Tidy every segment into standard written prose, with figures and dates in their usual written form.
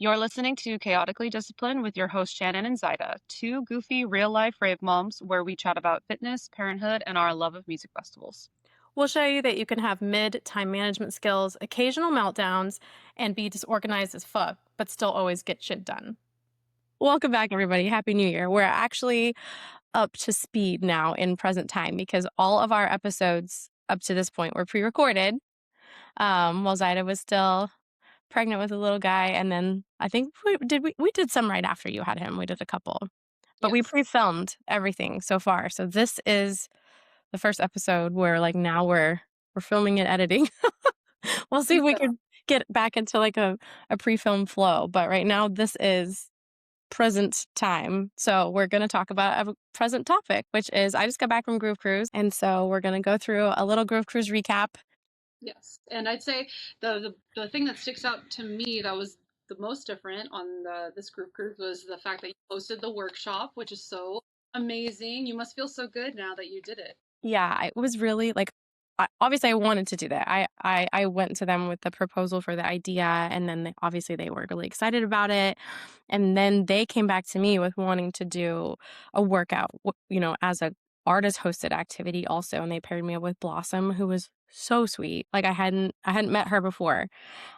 You're listening to Chaotically Disciplined with your host Shannon and Zaida, two goofy real life rave moms where we chat about fitness, parenthood, and our love of music festivals. We'll show you that you can have mid time management skills, occasional meltdowns, and be disorganized as fuck, but still always get shit done. Welcome back, everybody. Happy New Year. We're actually up to speed now in present time because all of our episodes up to this point were pre recorded while Zaida was still pregnant with a little guy. And then I think we did some right after you had him. We did a couple, but we Yes. pre filmed everything so far. So this is the first episode where like now we're filming and editing. We'll see if we can get back into like a pre-film flow. But right now this is present time. So we're gonna talk about a present topic, which is I just got back from Groove Cruise. And so we're gonna go through a little Groove Cruise recap. Yes. And I'd say the thing that sticks out to me that was the most different on this group cruise was the fact that you hosted the workshop, which is so amazing. You must feel so good now that you did it. Yeah, it was really like obviously I wanted to do that. I went to them with the proposal for the idea, and then obviously they were really excited about it, and then they came back to me with wanting to do a workout, as a artist hosted activity also, and they paired me up with Blossom, who was so sweet. Like I hadn't met her before,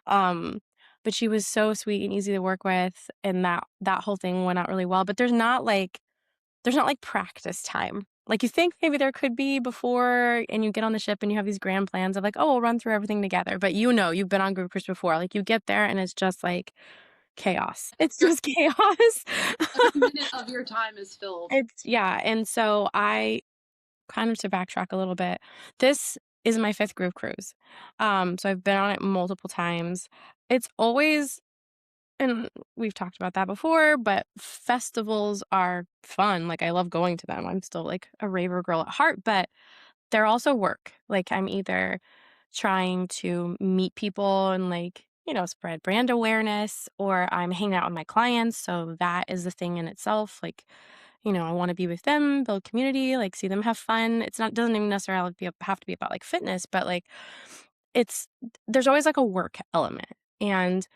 um, but she was so sweet and easy to work with, and that whole thing went out really well. But there's not like practice time. Like you think maybe there could be before and you get on the ship and you have these grand plans of like, oh, we'll run through everything together. But you've been on group cruise before. Like you get there and it's just like chaos. It's Your just chaos. every minute of your time is filled. Yeah. And so I kind of to backtrack a little bit, this is my fifth group cruise. So I've been on it multiple times. It's always and we've talked about that before, but festivals are fun. Like, I love going to them. I'm still like a raver girl at heart, but they're also work. Like, I'm either trying to meet people and like, spread brand awareness, or I'm hanging out with my clients. So that is the thing in itself. Like, I want to be with them, build community, like see them have fun. Doesn't even necessarily have to be about like fitness, but like it's there's always like a work element. And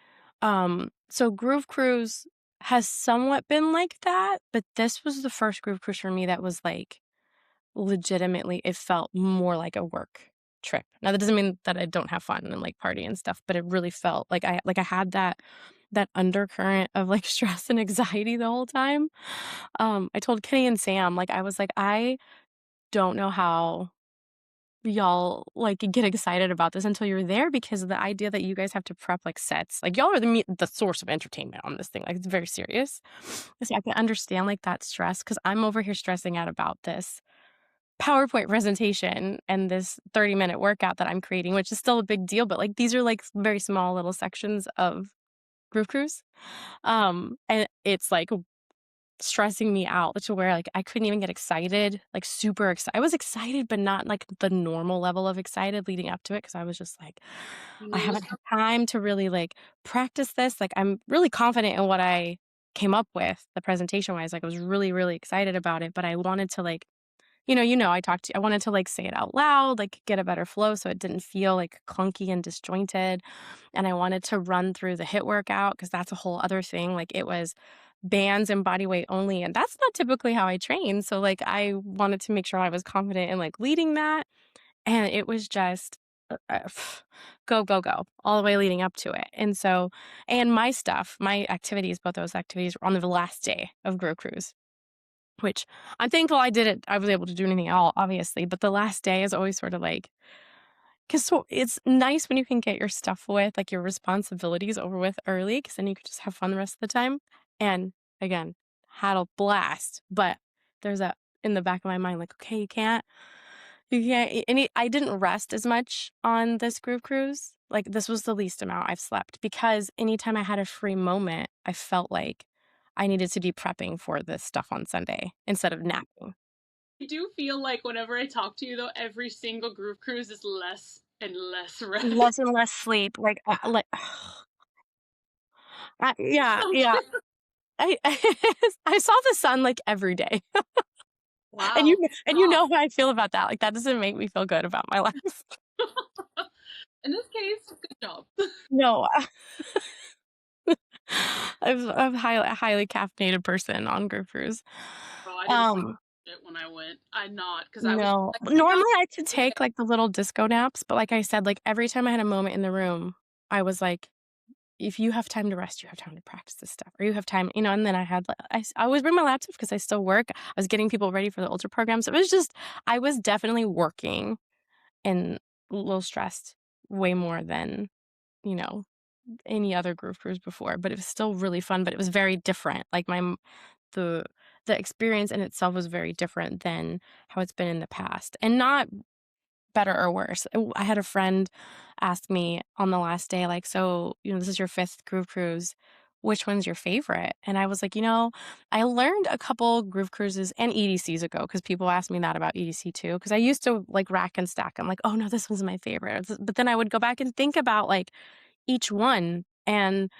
so Groove Cruise has somewhat been like that, but this was the first Groove Cruise for me that was like legitimately it felt more like a work trip. Now that doesn't mean that I don't have fun and like party and stuff, but it really felt like I had that undercurrent of like stress and anxiety the whole time. I told Kenny and Sam, like I was like, I don't know how y'all like get excited about this until you're there because of the idea that you guys have to prep like sets. Like y'all are the source of entertainment on this thing. Like it's very serious. So I can understand like that stress because I'm over here stressing out about this PowerPoint presentation and this 30-minute workout that I'm creating, which is still a big deal, but like these are like very small little sections of Groove Cruise. And it's like stressing me out to where, like, I couldn't even get excited, like, super excited. I was excited, but not, like, the normal level of excited leading up to it because I was just like, You "I knew it was haven't had time to really, like, practice this." Like, I'm really confident in what I came up with, the presentation-wise. Like, I was really, really excited about it, but I wanted to, like I wanted to, like, say it out loud, like, get a better flow so it didn't feel, like, clunky and disjointed, and I wanted to run through the HIIT workout because that's a whole other thing. Like, it was bands and body weight only, and that's not typically how I train, so, like, I wanted to make sure I was confident in, like, leading that, and it was just, go, go, go, all the way leading up to it, and so my activities, both those activities were on the last day of Grow Cruise, which I'm thankful I was able to do anything at all, obviously, but the last day is always sort of like 'cause it's nice when you can get your stuff with, like, your responsibilities over with early, because then you could just have fun the rest of the time, and, again, had a blast, but there's a in the back of my mind, like, "Okay, you can't," I didn't rest as much on this group cruise, like, this was the least amount I've slept, because anytime I had a free moment, I felt like I needed to be prepping for this stuff on Sunday instead of napping. I do feel like whenever I talk to you though, every single group cruise is less and less rest. Less and less sleep, like yeah, So yeah. true. I I saw the sun, like, every day, and Wow. you Stop. know how I feel about that, like, that doesn't make me feel good about my life. In this case, good job. No, I'm highly caffeinated person on group cruise. Well, I didn't Um, it when I went. I not because I was no. like, "Oh my god." Normally, I could take, like, the little disco naps, but like I said, like, every time I had a moment in the room, I was like, "If you have time to rest, you have time to practice this stuff, or you have time," and then I had, like I always bring my laptop because I still work. I was getting people ready for the ultra program, so it was just I was definitely working and a little stressed way more than, you know, any other group cruise before, but it was still really fun, but it was very different. Like, the the experience in itself was very different than how it's been in the past, and not better or worse. I had a friend ask me on the last day, like, "So, this is your 5th group cruise. Which one's your favorite?" And I was like, I learned a couple group cruises and EDCs ago because people ask me that about EDC too. Because I used to, like, rack and stack. I'm like, "Oh, no, this one's my favorite." But then I would go back and think about, like, each one, and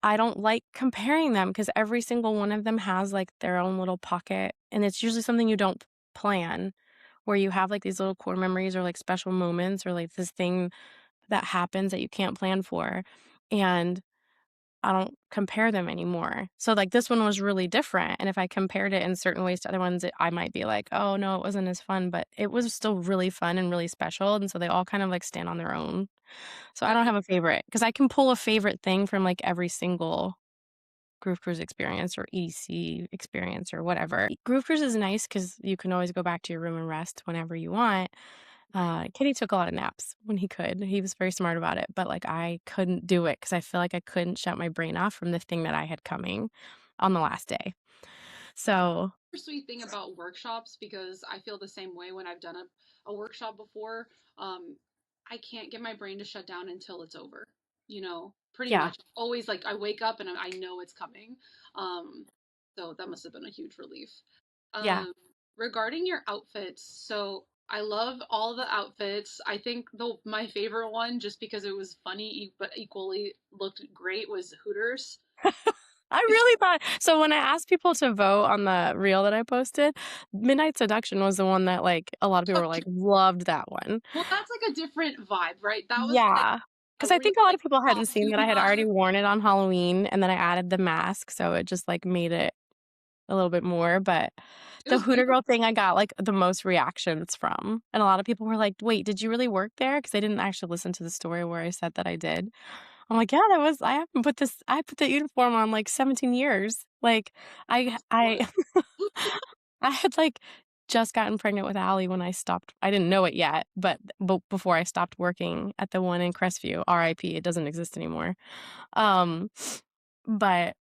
I don't like comparing them because every single one of them has, like, their own little pocket, and it's usually something you don't plan, where you have, like, these little core memories or, like, special moments or, like, this thing that happens that you can't plan for, and I don't compare them anymore. So, like, this one was really different, and if I compared it in certain ways to other ones, I might be like, "Oh, no, it wasn't as fun," but it was still really fun and really special, and so they all kind of, like, stand on their own. So I don't Okay. have a favorite because I can pull a favorite thing from, like, every single group cruise experience or EDC experience or whatever. Group cruise is nice because you can always go back to your room and rest whenever you want. Right. Kitty took a lot of naps when he could. He was very smart about it, but, like, I couldn't do it because I feel like I couldn't shut my brain off from the thing that I had coming on the last day. So, Sweet thing about workshops because I feel the same way when I've done a workshop before. Um, I can't get my brain to shut down until it's over. Pretty yeah, much always like I wake up and I know it's coming. Um, so that must have been a huge relief. yeah. Um, Regarding your outfits, so I love all the outfits. I think the my favorite one, just because it was funny but equally looked great, was Hooters. I really thought so when I asked people to vote on the reel that I posted, Midnight Seduction was the one that, like, a lot of people were like, loved that one. Well, that's like a different vibe, right? That was like Yeah, a because I real think a lot like of people hadn't seen costume that I had already vibe. worn it on Halloween, and then I added the mask, so it just, like, made it a little bit more, but It the was Hooter beautiful. Girl thing I got, like, the most reactions from, and a lot of people were like, "Wait, did you really work there?" Because they didn't actually listen to the story where I said that I did. I'm like, "Yeah, that was I put that uniform on, like, 17 years." Like, I What? I had, like, just gotten pregnant with Allie when I didn't know it yet, but before I stopped working at the one in Crestview, RIP, it doesn't exist anymore. Um, but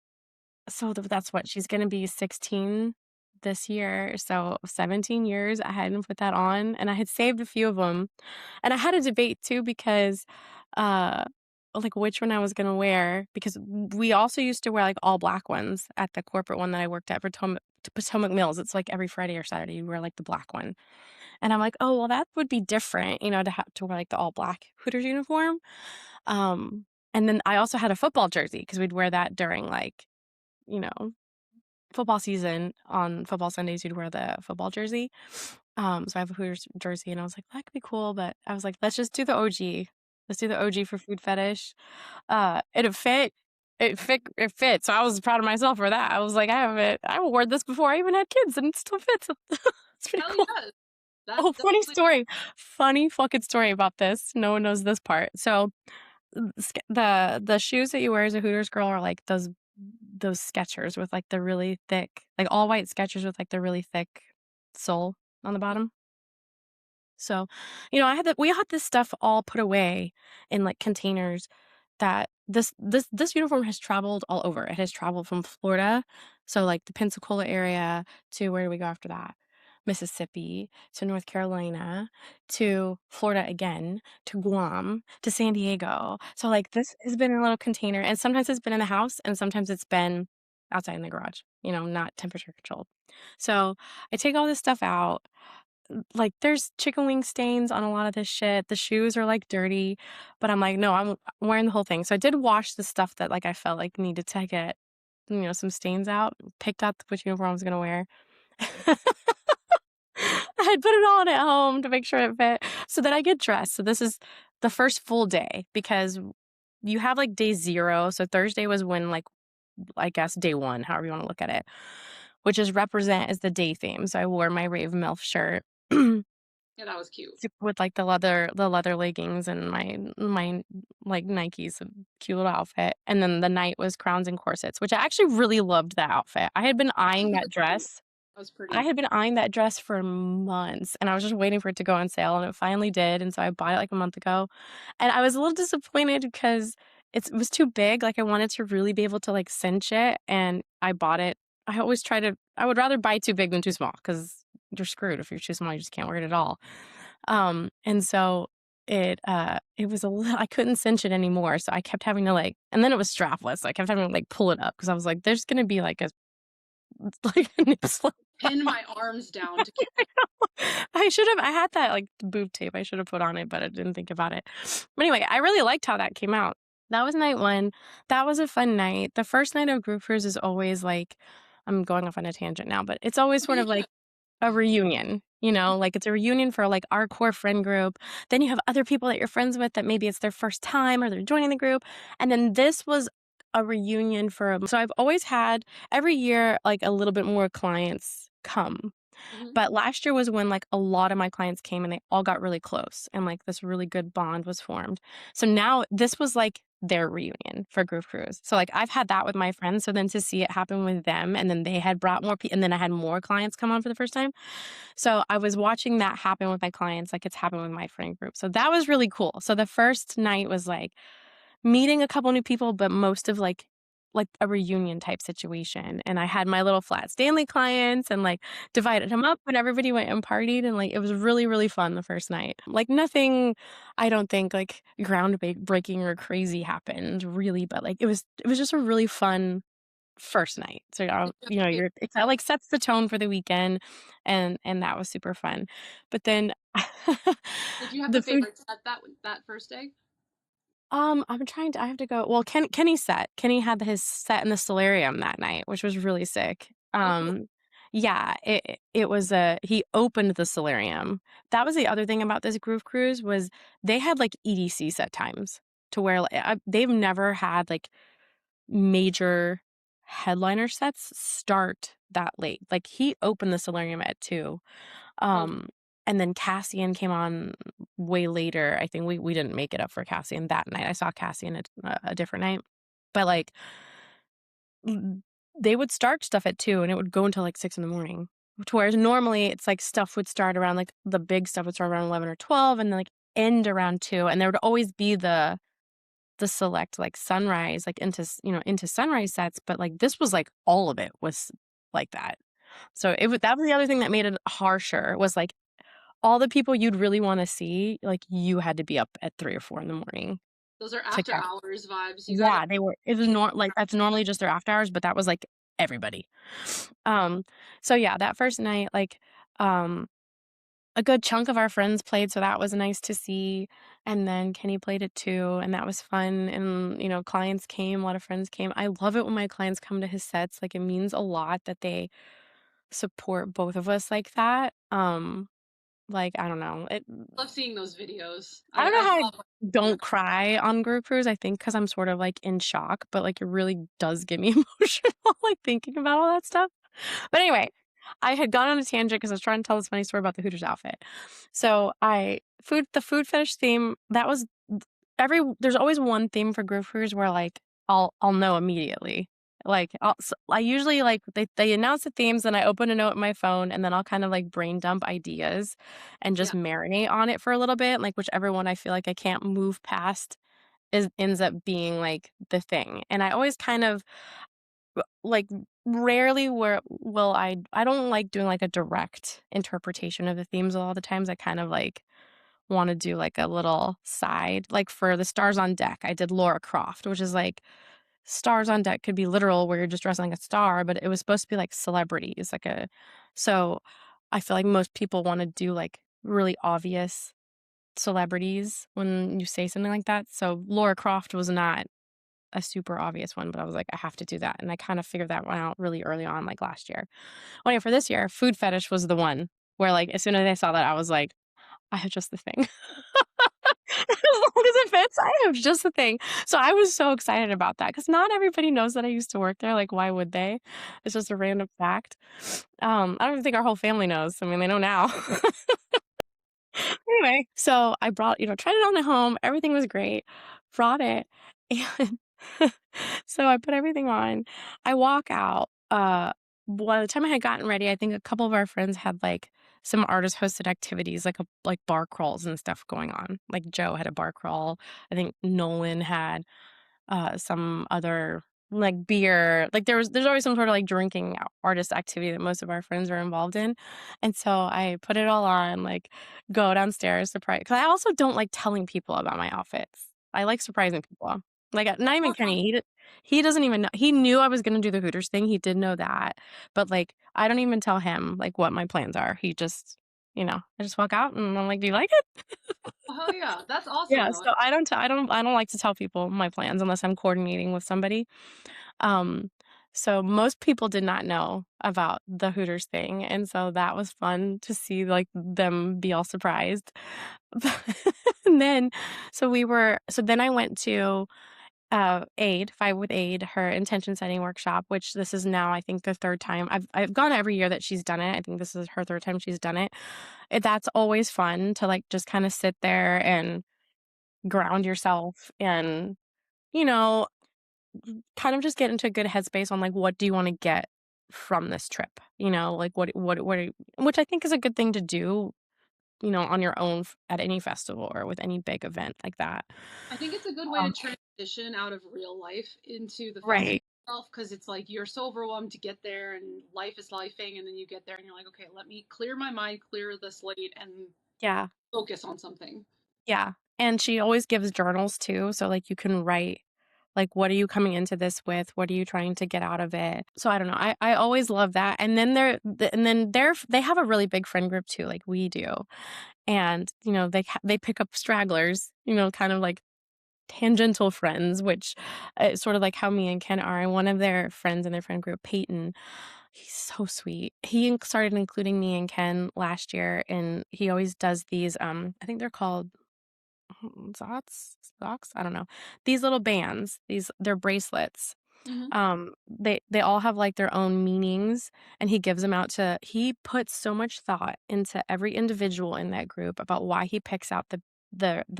so that's what she's gonna be 16 this year, so 17 years I hadn't put that on, and I had saved a few of them. And I had a debate too because, uh, like, which one I was gonna wear because we also used to wear, like, all black ones at the corporate one that I worked at, Potomac Mills. It's, like, every Friday or Saturday, you wear, like, the black one. And I'm like, "Oh, well, that would be different, to have to wear, like, the all black Hooters uniform." Um, and then I also had a football jersey because 'cause we'd wear that during, like, you know, football season. On football Sundays, you'd wear the football jersey. So I have a Hooters jersey, and I was like, "That could be cool," but I was like, "Let's just do the OG. Let's do the OG for Food Fetish." It fit. It fit, so I was proud of myself for that. I was like, I wore this before I even had kids, and it still fits." It's pretty Hell cool. yes. That's Oh, funny definitely story. Funny fucking story about this. No one knows this part. So, the shoes that you wear as a Hooters girl are, like, those Skechers with, like, the really thick like, all white Skechers with, like, the really thick sole on the bottom. So, we had this stuff all put away in, like, containers that this uniform has traveled all over. It has traveled from Florida, so, like, the Pensacola area to where do we go after that? Mississippi, to North Carolina, to Florida again, to Guam, to San Diego. So, like, this has been in a little container, and sometimes it's been in the house, and sometimes it's been outside in the garage, not temperature controlled. So, I take all this stuff out like, there's chicken wing stains on a lot of this shit. The shoes are, like, dirty, but I'm like, "No, I'm wearing the whole thing." So I did wash the stuff that, like, I felt like needed to get, some stains out, picked out which uniform I was gonna wear. I had put it on at home to make sure it fit. So then I get dressed. So this is the first full day because you have, like, day 0. So Thursday was when, like, I guess, day 1, however you wanna look at it, which is represent as the day theme. So I wore my Rave MILF shirt Yeah, that was cute. with, like, the leather leggings and my, like, Nikes, cute little outfit, and then the night was crowns and corsets, which I actually really loved that outfit. I had been That eyeing was that really cute. dress That was I pretty. had been eyeing that dress for months, and I was just waiting for it to go on sale, and it finally did, and so I bought it, like, a month ago, and I was a little disappointed because it was too big, like, I wanted to really be able to, like, cinch it, and I bought it I would rather buy too big than too small because 'cause you're screwed. If you're too small, you just can't wear it at all. And so it was a little I couldn't cinch it anymore, so I kept having to, like and then it was strapless, so I kept having to, like, pull it up because I was like, "There's gonna be, like, a like, a nip slip." Pin my arms down to keep. I had that, like, boob tape I should have put on it, but I didn't think about it. But anyway, I really liked how that came out. That was night 1. That was a fun night. The first night of group cruise is always, like I'm going off on a tangent now, but it's always sort of like a reunion, like, it's a reunion for, like, our core friend group. Then you have other people that you're friends with that maybe it's their first time or they're joining the group, and then this was a reunion so I've always had every year, like, a little bit more clients come. Mhm. But last year was when, like, a lot of my clients came and they all got really close and, like, this really good bond was formed. So now this was, like, their reunion for group cruise. So, like, I've had that with my friends, so then to see it happen with them and then they had brought more and then I had more clients come on for the first time. So I was watching that happen with my clients like it's happened with my friend group. So that was really cool. So the first night was, like, meeting a couple new people, but most of, like a reunion type situation, and I had my little Flat Stanley clients and, like, divided them up, and everybody went and partied, and, like, it was really, really fun the first night. Like, nothing, I don't think, like, breaking or crazy happened really, but, like, it was just a really fun first night. So, Did you have a favorite you're it kinda, set? like, sets the tone for the weekend, and that was super fun. But then Did you have a the food favorite set that first day? I have to go well, Kenny had his set in the solarium that night, which was really sick. Oh, cool. Yeah, it was he opened the solarium. That was the other thing about this groove cruise was they had, like, EDC set times to where, they've never had, like, major headliner sets start that late. Like, he opened the solarium at 2. Oh, Um, and then Cassian came on way later. I think we didn't make it up for Cassian that night. I saw Cassian a different night. But, like, mm, they would start stuff at 2 and it would go until, like, 6 in the morning. To whereas normally it's, like, stuff would start around, like the big stuff would start around 11 or 12 and then, like, end around 2, and there would always be the select, like, sunrise, like, into sunrise sets, but, like, this was, like, all of it was like that. So that was the other thing that made it harsher was, like, all the people you'd really wanna see, like, you had to be up at 3 or 4 in the morning those are to after catch hours vibes. You gotta Yeah, it was that's normally just their after hours, but that was, like, everybody. Um, so yeah, that first night, like, um, a good chunk of our friends played, so that was nice to see, and then Kenny played it too, and that was fun, and, clients came, a lot of friends came. I love it when my clients come to his sets, like, it means a lot that they support both of us like that. Like, I don't know, love seeing those videos. I I don't know I how I love when don't cry on group cruise, I think because 'cause I'm sort of, like, in shock, but, like, it really does get me emotional, like, thinking about all that stuff. But anyway, I had gone on a tangent because I was trying to tell this funny story about the Hooters outfit. So, the food fetish theme, that was there's always one theme for group cruise where, like, I'll know immediately. Like, I usually, like, they announce the themes, and I open a note in my phone, and then I'll kind of, like, brain dump ideas and just yeah, marinate on it for a little bit, like, whichever one I feel like I can't move past ends up being, like, the thing. And I always kind of like, rarely where will I don't like doing, like, a direct interpretation of the themes a lot of the times. I kind of, like, wanna do, like, a little side. Like, for the Stars on Deck, I did Laura Croft, which is, like, stars on deck could be literal where you're just dressing like a star, but it was supposed to be, like, celebrities, so I feel like most people wanna do, like, really obvious celebrities when you say something like that. So Laura Croft was not a super obvious one, but I was like, "I have to do that," and I kind of figured that one out really early on, like, last year. Well, yeah, for this year, food fetish was the one where, like, as soon as I saw that, I was like, "I have just the thing." long as it fits, I have just the thing. So I was so excited about that because not everybody knows that I used to work there. Like, why would they? It's just a random fact. I don't even think our whole family knows. I mean, they know now. Anyway, so I brought, tried it on at home. Everything was great. Brought it, and so I put everything on. I walk out. By the time I had gotten ready, I think a couple of our friends had like some artist hosted activities, like bar crawls and stuff going on. Like Joe had a bar crawl. I think Nolan had some other like beer. Like there's always some sort of like drinking artist activity that most of our friends are involved in. And so I put it all on, like go downstairs, surprise. Because I also don't like telling people about my outfits. I like surprising people. Like not even Okay. Kenny. He doesn't even know. He knew I was gonna do the Hooters thing. He did know that, but like I don't even tell him like what my plans are. He just, I just walk out and I'm like, "Do you like it?" Oh yeah, that's awesome Yeah, though. so I don't like to tell people my plans unless I'm coordinating with somebody. Um, so most people did not know about the Hooters thing, and so that was fun to see, like, them be all surprised. And then so then I went to, AID, Five with AID, her intention setting workshop, which this is now, I think, the 3rd time. I've gone every year that she's done it. I think this is her 3rd time she's done it. That's always fun to, like, just kinda sit there and ground yourself and, you know, kind of just get into a good headspace on like what do you want to get from this trip? Like which I think is a good thing to do, on your own at any festival or with any big event like that. I think it's a good way to Um, transition out of real life into the festival right. itself because it's like you're so overwhelmed to get there and life is lifing, and then you get there and you're like, okay, let me clear my mind, clear the slate, and Yeah. focus on something. Yeah. And she always gives journals too. So like you can write like what are you coming into this with? What are you trying to get out of it? So I don't know. I always love that. And then they have a really big friend group too, like we do. And, they pick up stragglers, kind of like tangential friends, which is sort of like how me and Ken are. And one of their friends in their friend group, Peyton, he's so sweet. He started including me and Ken last year, and he always does these. I think they're called Zots. I don't know. These little bands. They're bracelets. Hmm. They all have like their own meanings, and he gives them out to he puts so much thought into every individual in that group about why he picks out the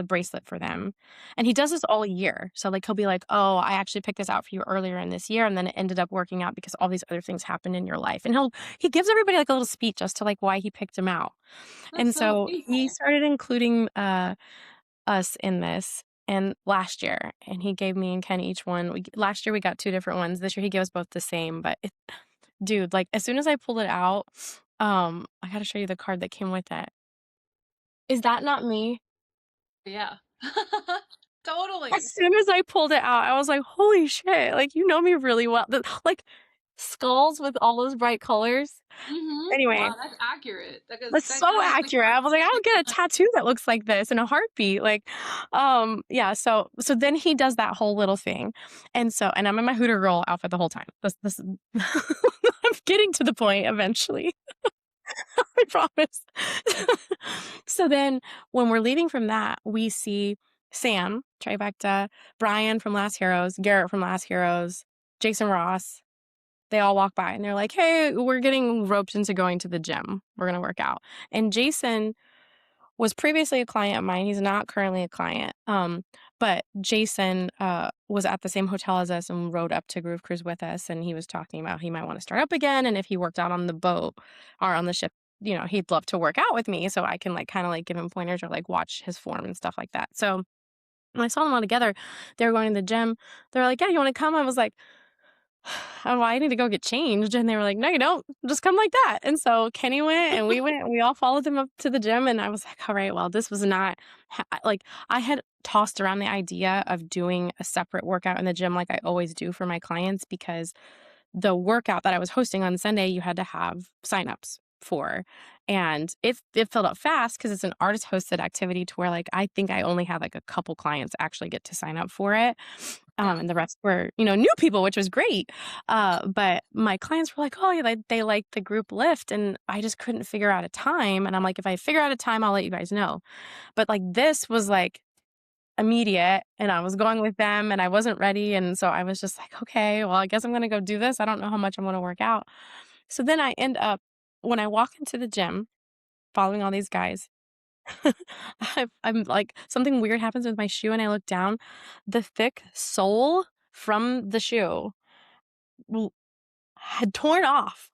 bracelet for them. And he does this all year. So like he'll be like, "Oh, I actually picked this out for you earlier in this year and then it ended up working out because all these other things happened in your life." And he gives everybody like a little speech as to like why he picked them out. That's And so so he meaningful. started including us in this and last year, and he gave me and Ken each one. Last year we got 2 different ones. This year he gave us both the same, but dude, like as soon as I pulled it out, I got to show you the card that came with it. Is that not me? Yeah. As Totally. soon as I pulled it out, I was like, "Holy shit, like you know me really well." Like skulls with all those bright colors. Hmm. Anyway, Wow, that's accurate. that's That so kind of like accurate. I was like, "I don't get a articulate. tattoo that looks like this in a heartbeat." Like, yeah, so then he does that whole little thing. And I'm in my Hooter girl outfit the whole time. This I'm getting to the point eventually. I promise. So then when we're leaving from that, we see Sam, Trifecta, Brian from Last Heroes, Garrett from Last Heroes, Jason Ross. They all walk by and they're like, "Hey, we're getting roped into going to the gym. We're gonna work out." And Jason was previously a client of mine. He's not currently a client. But Jason was at the same hotel as us and rode up to Groove Cruise with us. And he was talking about he might want to start up again. And if he worked out on the boat or on the ship, he'd love to work out with me so I can like kind of like give him pointers or like watch his form and stuff like that. So when I saw them all together, they were going to the gym. They're like, "Yeah, you want to come?" I was like, "Oh, well, I need to go get changed." And they were like, "No, you don't. Just come like that." And so Kenny went and we went and we all followed them up to the gym. And I was like, all right, well, this was not like I had tossed around the idea of doing a separate workout in the gym like I always do for my clients because the workout that I was hosting on Sunday, you had to have signups for. And it filled up fast because it's an artist hosted activity to where like I think I only had like a couple clients actually get to sign up for it. Yeah. And the rest were, new people, which was great. But my clients were like, "Oh, yeah, they like the group lift." And I just couldn't figure out a time. And I'm like, if I figure out a time, I'll let you guys know. But like this was like immediate, and I was going with them, and I wasn't ready, and so I was just like, "Okay, well, I guess I'm gonna go do this. I don't know how much I'm gonna work out." So then I end up when I walk into the gym following all these guys, I'm like something weird happens with my shoe, and I look down, the thick sole from the shoe w had torn off.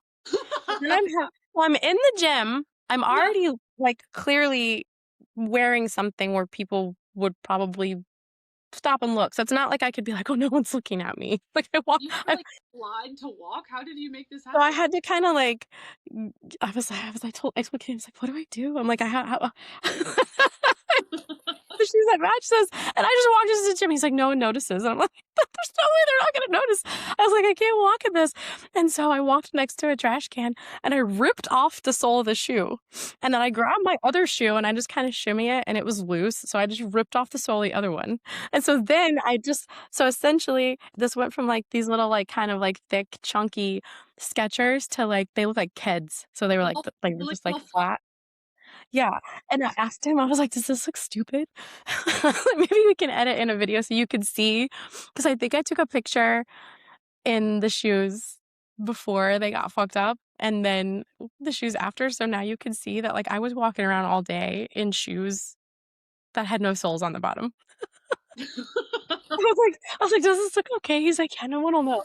And then I'm in the gym, I'm Yeah. already, like, clearly wearing something where people would probably stop and look, so it's not like I could be like, "Oh, no one's looking at me." Like, You had to, like, slide to walk? How did you make this so I happen? had to kinda, like, I told him, "What do I do?" I'm like, "I ha the shoes that match this." And I just walked into the gym. He's like, "No one notices." And I'm like, "There's no way they're not gonna notice." I was like, "I can't walk in this." And so I walked next to a trash can and I ripped off the sole of the shoe. And then I grabbed my other shoe and I just kind of shimmy it and it was loose. So I just ripped off the sole of the other one. And so then so essentially this went from like these little like kind of like thick, chunky Skechers to like they look like Keds. So they were like Oh, they were really just like well thought. flat. Yeah, and I asked him, I was like, "Does this look stupid?" Maybe we can edit in a video so you could see, because I think I took a picture in the shoes before they got fucked up, and then the shoes after, so now you can see that, like, I was walking around all day in shoes that had no soles on the bottom. I was like, "Does this look okay?" He's like, "Yeah, no one will know."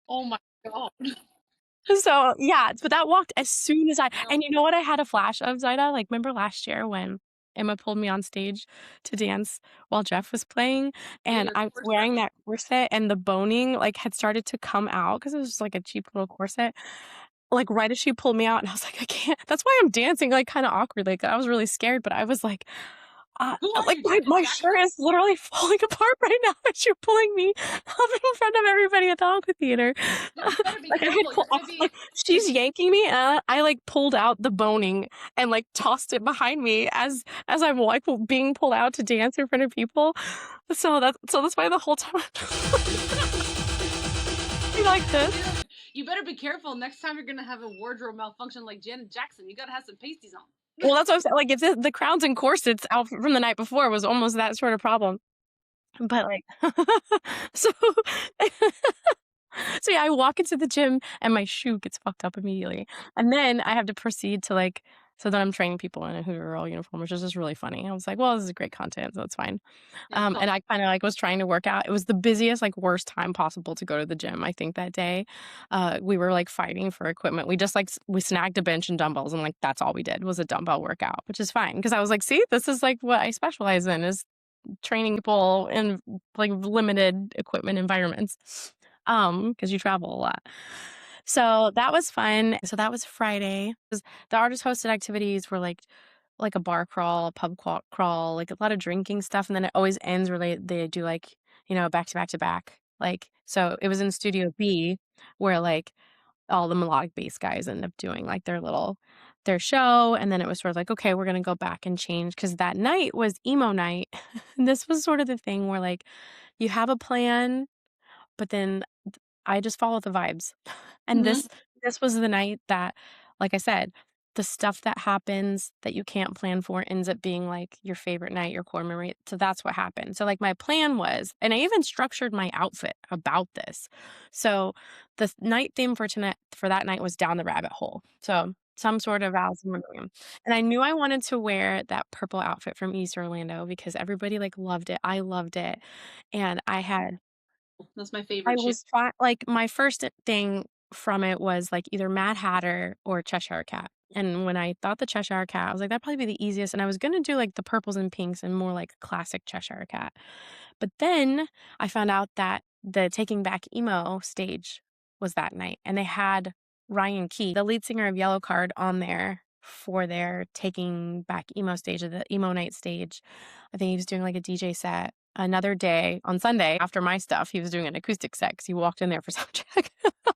Oh my god. So, yeah, but that walked as soon as I No. and you know what I had a flash of, Zaida? Like, remember last year when Emma pulled me on stage to dance while Jeff was playing, Yeah, and your I was corset. wearing that corset and the boning, like, had started to come out because it was just, like, a cheap little corset, like, right as she pulled me out, and I was like, "I can't." That's why I'm dancing, like, kinda awkwardly, 'cause I was really scared, but I was Who are like, you, my Janet my Jackson? shirt is literally falling apart right now as you're pulling me up in front of everybody at the amphitheater. No, you better be Like, I had careful. pull You're gonna be like, she's yanking me, and I, like, pulled out the boning and, like, tossed it behind me as I'm, like, being pulled out to dance in front of people. So that's why the whole time I'm like this. You better be careful next time you're gonna have a wardrobe malfunction like Janet Jackson. You gotta have some pasties on. Well, that's what I'm saying, like, if the crowns and corsets out from the night before was almost that sort of problem. But, like so so yeah, I walk into the gym and my shoe gets fucked up immediately. And then I have to proceed to like so then I'm training people in a Hooter Girl uniform, which is just really funny. I was like, well, this is great content, so it's fine. Yeah, it's all And I kind of like was trying to work out. It was the busiest, like worst time possible to go to the gym. I think that day, we were like fighting for equipment. We just like we snagged a bench and dumbbells, and like that's all we did was a dumbbell workout, which is fine because I was like, see, this is like what I specialize in is training people in like limited equipment environments. Because you travel a lot. So that was fun. So that was Friday. The artist hosted activities were like a bar crawl, a pub crawl, like a lot of drinking stuff, and then it always ends where they do like, back to back to back. Like so it was in Studio B where like all the melodic bass guys end up doing like their show, and then it was sort of like, okay, we're gonna go back and change because that night was emo night. And this was sort of the thing where like you have a plan, but then I just follow the vibes. And Mhm. this was the night that, like I said, the stuff that happens that you can't plan for ends up being like your favorite night, your core memory. So that's what happened. So like my plan was, and I even structured my outfit about this. So the night theme for tonight for that night was down the rabbit hole. So some sort of Alice in Wonderland. And I knew I wanted to wear that purple outfit from East Orlando because everybody like loved it. I loved it. And That's my I favorite shade. was try like, my first thing from it was, like, either Mad Hatter or Cheshire Cat, and when I thought the Cheshire Cat, I was like, "That'd probably be the easiest," and I was gonna do, like, the purples and pinks and more, like, classic Cheshire Cat. But then I found out that the Taking Back Emo stage was that night, and they had Ryan Key, the lead singer of Yellowcard, on there for their Taking Back Emo stage, or the emo night stage. I think he was doing, like, a DJ set. Another day, on Sunday, after my stuff, he was doing an acoustic set 'cause he walked in there for sound check.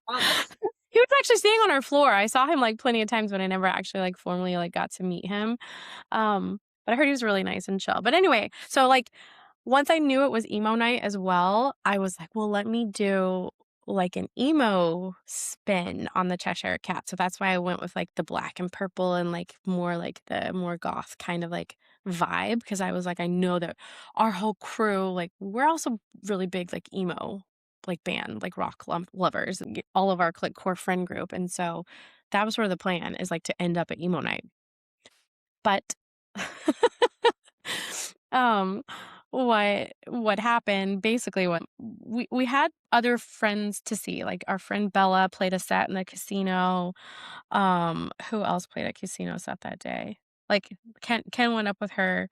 Wow, that's He was actually staying on our floor. I saw him, like, plenty of times, but I never actually, like, formally, like, got to meet him. But I heard he was really nice and chill. But anyway, so, like, once I knew it was emo night as well, I was like, "Well, let me do like an emo spin on the Cheshire Cat. So that's why I went with like the black and purple and like more like the more goth kind of like vibe because I was like, I know that our whole crew, like we're also really big like emo like band, like lovers, and all of our like core friend group. And so that was sort of the plan is like to end up at emo night. But um what happened basically what we had other friends to see. Like our friend Bella played a set in the casino. Who else played a casino set that day? Like Ken went up with her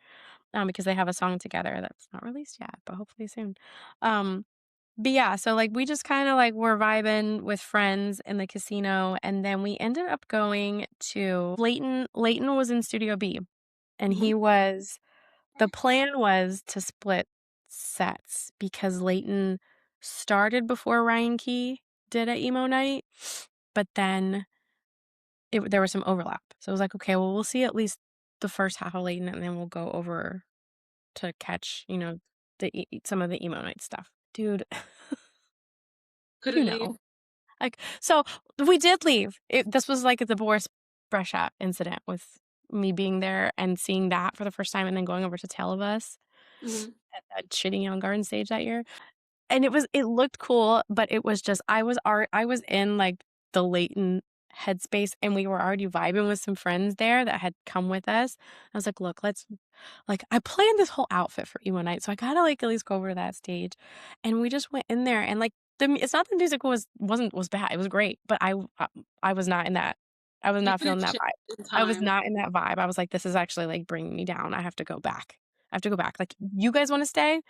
because they have a song together that's not released yet, but hopefully soon. Um but yeah, so like we just kind of like were vibing with friends in the casino and then we ended up going to Leighton. Leighton was in Studio B and Hmm. the plan was to split sets because Leighton started before Ryan Key did a emo night, but then there was some overlap. So it was like, okay, well, we'll see at least the first half of Leighton, and then we'll go over to catch, some of the emo night stuff. Dude, you Couldn't leave. know, like, so we did leave. This was like the Boris Brashat incident with me being there and seeing that for the first time and then going over to Tale of Us Hmm. at that shitty Young Garden stage that year. And it looked cool, but it was just I was in, like, the latent headspace, and we were already vibing with some friends there that had come with us. I was like, "Look, let's" like, I planned this whole outfit for emo night, so I gotta, like, at least go over to that stage. And we just went in there, and, like, it's not the music was bad, it was great, but I was not in that I was You not feeling couldn't that shift vibe. in I was time. not in that vibe. I was like, "This is actually, like, bringing me down. I have to go back. I have to go back. Like, you guys wanna stay?"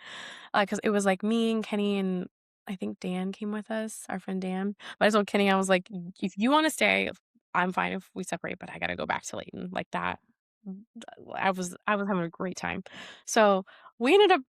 Because it was, like, me and Kenny and I think Dan came with us, our friend Dan. But I told Kenny, I was like, If you wanna stay, I'm fine if we separate, but I gotta go back to Layton." Like, that I was having a great time. So, we ended up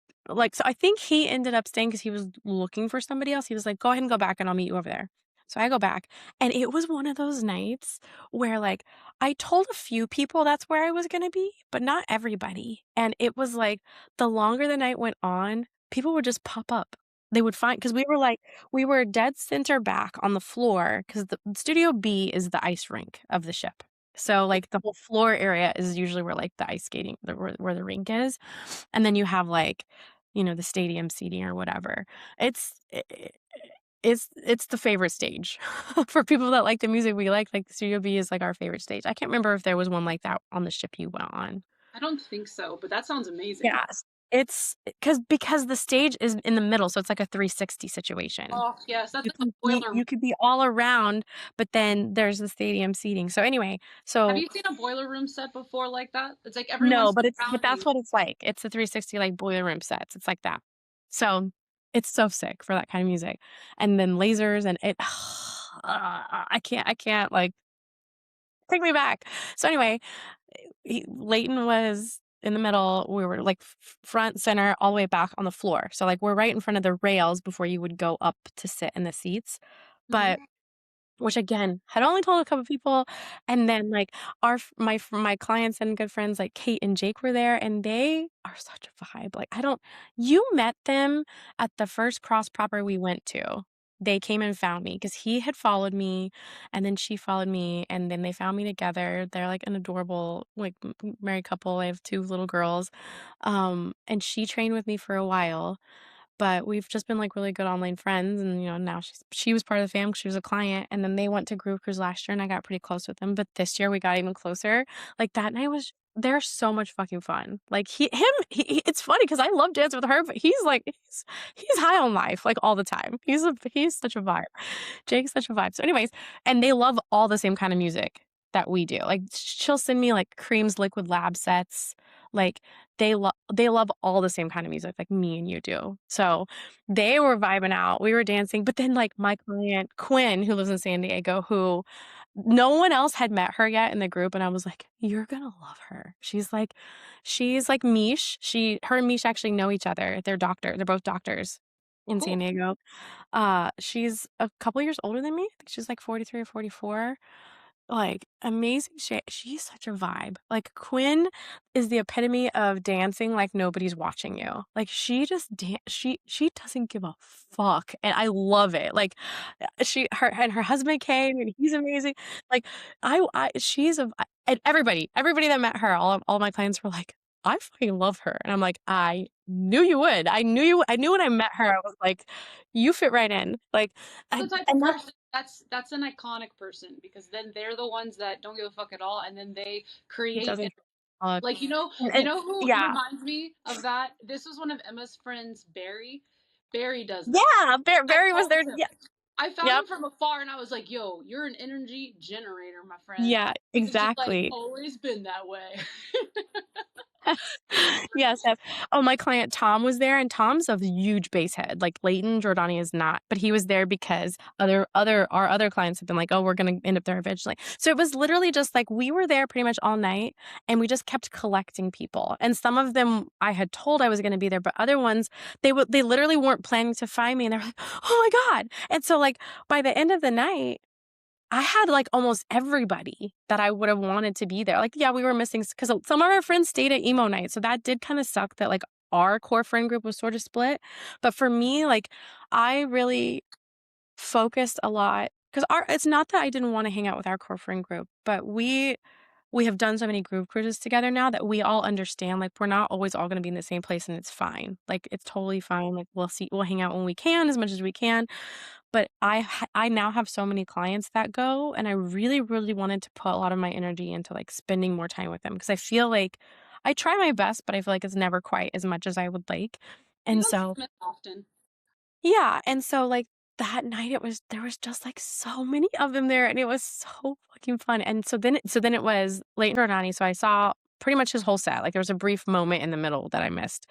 so I think he ended up staying because he was looking for somebody else. He was like, "Go ahead and go back, and I'll meet you over there." So I go back, and it was one of those nights where, like, I told a few people that's where I was gonna be, but not everybody. And it was like, the longer the night went on, people would just pop up. They would find because we were dead center back on the floor because the Studio B is the ice rink of the ship. So, like, the whole floor area is usually where, like, the ice skating where the rink is, and then you have, like, the stadium seating or whatever. It's I it's the favorite stage for people that like the music we like, Studio B is, like, our favorite stage. I can't remember if there was one like that on the ship you went on. I don't think so, but that sounds amazing. Yes. It's because the stage is in the middle, so it's like a 360 situation. Oh, yes, that's You like a can be boiler room. you could be all around, but then there's the stadium seating. So anyway, Have so you seen a boiler room set before like that? It's like no, everyone's but that's surrounding. what it's like. It's the 360, like, boiler room sets. It's like that. So, it's so sick for that kind of music. And then lasers and I can't, like, take me back. So anyway, Leighton was in the middle. We were, like, front, center, all the way back on the floor. So, like, we're right in front of the rails before you would go up to sit in the seats. Mhm. But which again, had only told a couple people, and then, like, my clients and good friends, like Kate and Jake were there, and they are such a vibe, like, I don't you met them at the first cross proper we went to. They came and found me because he had followed me, and then she followed me, and then they found me together. They're, like, an adorable, like, married couple. I have 2 little girls, and she trained with me for a while, but we've just been, like, really good online friends, and, now she was part of the fam 'cause she was a client, and then they went to Groove Cruise last year, and I got pretty close with them, but this year we got even closer. Like, that night was they're so much fucking fun. Like, it's funny because I love dancing with her, but he's high on life, like, all the time. He's such a vibe. Jake's such a vibe. So anyways, and they love all the same kind of music that we do. Like, she'll send me, like, Cream's Liquid Lab sets. Like, they love all the same kind of music like me and you do. So, they were vibing out, we were dancing, but then, like, my client, Quinn, who lives in San Diego, who no one else had met her yet in the group, and I was like, "You're gonna love her." She's like Mish. Her and Mish actually know each other. They're both doctors Well, in cool. San Diego. She's a couple years older than me. I think she's, like, 43 or 44. like, amazing she's such a vibe. Like, Quinn is the epitome of dancing like nobody's watching you. Like, she just she doesn't give a fuck, and I love it. Like, she her and her husband came, and he's amazing. Like, I she's a and everybody that met her, all my clients were like, "I fucking love her," and I'm like, "I knew you would. I knew when I met her, I was like, you fit right in." Like, The type of and that's person that's an iconic person because then they're the ones that don't give a fuck at all, and then they create doesn't fuck. like you And know who yeah. reminds me of that? This was one of Emma's friends, Barry. Barry does that. Yeah, I Barry was found there. him. Yeah. I found Yep. him from afar and I was like, yo, you're an energy generator, my friend. Yeah, And it's just like exactly. always been that way. Yes, yes. Oh, my client Tom was there, and Tom's a huge bass head, like, Leighton Jordani is not, but he was there because our other clients have been like, "Oh, we're gonna end up there eventually." So it was literally just, like, we were there pretty much all night, and we just kept collecting people, and some of them I had told I was gonna be there, but other ones, they literally weren't planning to find me, and they were like, "Oh my god." And so, like, by the end of the night, I had, like, almost everybody that I would have wanted to be there. Like, yeah, we were missing because some of our friends stayed at emo night, so that did kinda suck that, like, our core friend group was sorta split. But for me, like, I really focused a lot because our it's not that I didn't wanna hang out with our core friend group, but we have done so many group cruises together now that we all understand, like, we're not always all gonna be in the same place, and it's fine. Like, it's totally fine. Like, we'll hang out when we can, as much as we can. But I now have so many clients that go, and I really, really wanted to put a lot of my energy into, like, spending more time with them because I feel like I try my best, but I feel like it's never quite as much as I would like. You And don't see so them as often. yeah, and so, like, that night there was just, like, so many of them there, and it was so fucking fun. And so then it was Leighton Jordani, so I saw pretty much his whole set. Like, there was a brief moment in the middle that I missed.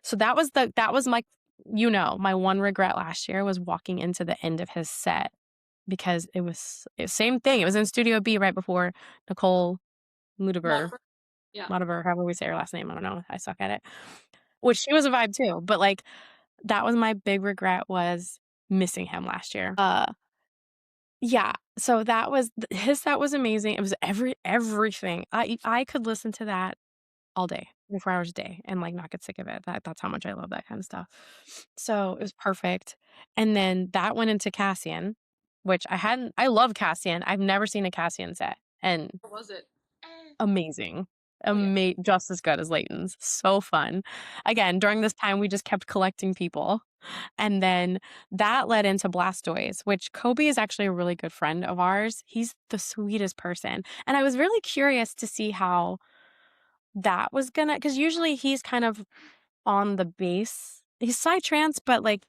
So that was my my one regret last year was walking into the end of his set because same thing. It was in Studio B right before Nicole Mudaber, Multiple. Yeah. however we say her last name. I don't know. I suck at it. Which she was a vibe too, but like that was my big regret was missing him last year. Yeah. So that was his set was amazing. It was everything. I could listen to that all day, 24 hours a day, and, like, not get sick of it. That's how much I love that kind of stuff. So, it was perfect, and then that went into Cassian, which I love Cassian. I've never seen a Cassian set, and What was it? amazing. Oh yeah. Just as good as Leighton's. So fun. Again, during this time, we just kept collecting people, and then that led into Blastoise, which Kobe is actually a really good friend of ours. He's the sweetest person, and I was really curious to see how that was gonna because usually he's kind of on the base. He's psytrance, but, like,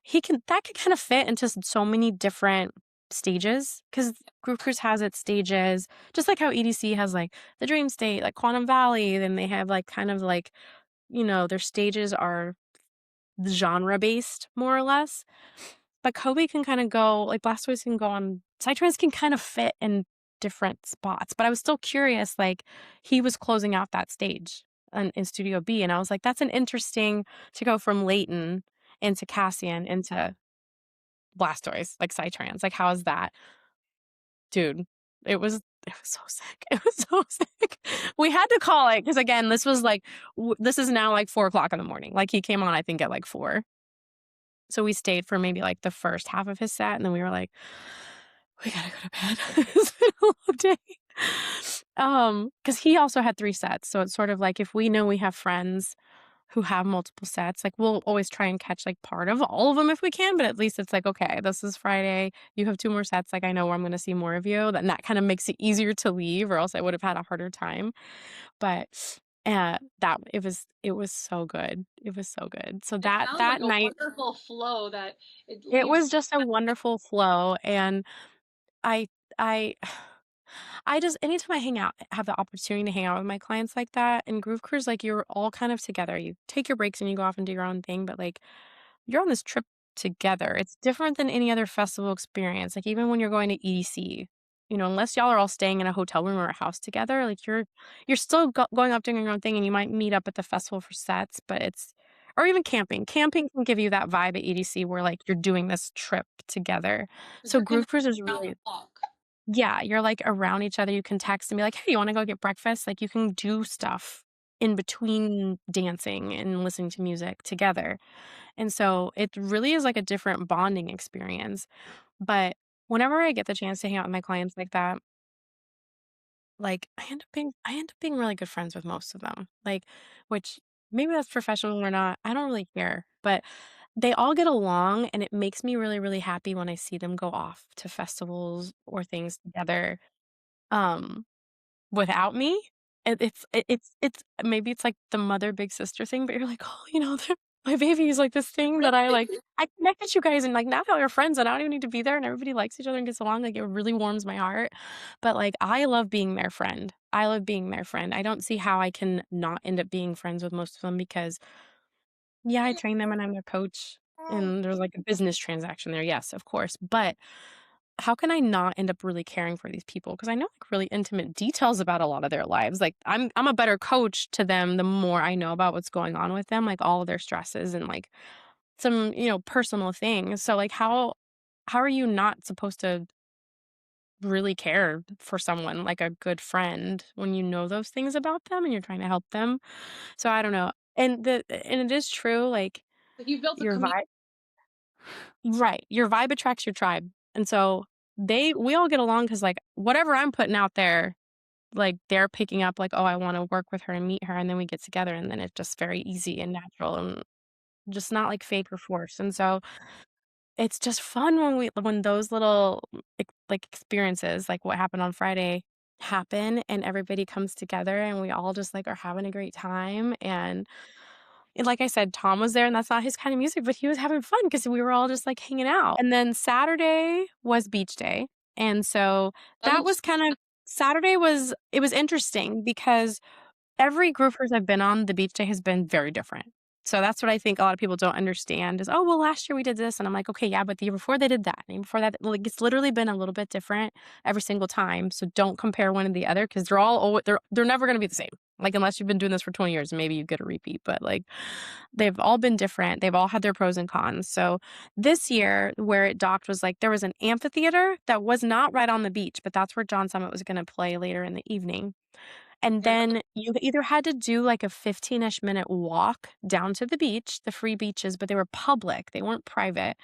he can that can kind of fit into so many different stages because Groove Cruise has its stages, just like how EDC has, like, the dream state, like Quantum Valley, then they have, like, kind of, like, their stages are genre-based more or less. But Kobe can kinda go like, Blastoise can go on Psytrance can kind of fit in different spots, but I was still curious, like, he was closing out that stage in Studio B, and I was like, "That's an interesting to go from Leighton into Cassian into Blastoise, like, Psytrance, like, how is that?" Dude, it was so sick. It was so sick. We had to call it because again, this was, like, this is now, like, 4 o'clock in the morning, like, he came on, I think, at, like, 4. So we stayed for maybe, like, the first half of his set, and then we were like, "We gotta go to bed." It's been a long day. Because he also had 3 sets, so it's sort of like if we know we have friends who have multiple sets, like, we'll always try and catch, like, part of all of them if we can, but at least it's like, "Okay, this is Friday, you have 2 more sets, like, I know where I'm gonna see more of you," then that kinda makes it easier to leave or else I would have had a harder time, but, that it was so good. It was so good. So It sounds like that a night wonderful flow that it it leaves. was just a wonderful flow, and I I I just anytime I have the opportunity to hang out with my clients like that, and Groove Cruise, like, you're all kind of together. You take your breaks and you go off and do your own thing, but, like, you're on this trip together. It's different than any other festival experience. Like, even when you're going to EDC, unless y'all are all staying in a hotel room or a house together, like, you're still going up doing your own thing, and you might meet up at the festival for sets, but it's or even camping. Camping can give you that vibe at EDC where, like, you're doing this trip together. 'Cause So you're connected Groove Cruise is around the really clock. yeah, you're, like, around each other, you can text and be like, "Hey, you wanna go get breakfast?" Like, you can do stuff in between dancing and listening to music together, and so it really is, like, a different bonding experience, but whenever I get the chance to hang out with my clients like that, like, I end up being really good friends with most of them, like, which maybe that's professional or not, I don't really care, but they all get along, and it makes me really, really happy when I see them go off to festivals or things together, um, without me. It's maybe it's like the mother big sister thing, but you're like, "Oh, my baby is like this thing that Really? I connected you guys, and, like, now that we're friends, and I don't even need to be there, and everybody likes each other and gets along, like, it really warms my heart." But, like, I love being their friend. I love being their friend. I don't see how I can not end up being friends with most of them because, yeah, I train them and I'm their coach, and there's, like, a business transaction there, yes, of course, but how can I not end up really caring for these people? Because I know, like, really intimate details about a lot of their lives, like, I'm a better coach to them the more I know about what's going on with them, like, all of their stresses and, like, some, personal things, so, like, how are you not supposed to really care for someone, like a good friend, when you know those things about them and you're trying to help them? So, I don't know, and it is true, like, Like you built a your community. vibe. Right, your vibe attracts your tribe, and so we all get along because, like, whatever I'm putting out there, like, they're picking up, like, "Oh, I wanna work with her and meet her," and then we get together, and then it's just very easy and natural and just not, like, fake or forced, and so it's just fun when those little, experiences, like what happened on Friday, happen and everybody comes together and we all just, like, are having a great time, and like I said, Tom was there, and that's not his kind of music, but he was having fun because we were all just, like, hanging out. And then Saturday was beach day, and so That that looks was kind of Saturday was it was interesting because every group cruise I've been on, the beach day has been very different. So that's what I think a lot of people don't understand is, "Oh, well, last year we did this," and I'm like, "Okay, yeah, but the year before they did that, and the year before that," like, it's literally been a little bit different every single time, so don't compare one to the other because 'cause they're all they're never gonna be the same. Like, unless you've been doing this for 20 years, maybe you get a repeat, but, like, they've all been different, they've all had their pros and cons. So, this year, where it docked was, like, there was an amphitheater that was not right on the beach, but that's where John Summit was gonna play later in the evening. And yeah. then you either had to do, like, a 15-ish minute walk down to the beach, the free beaches, but they were public, they weren't private.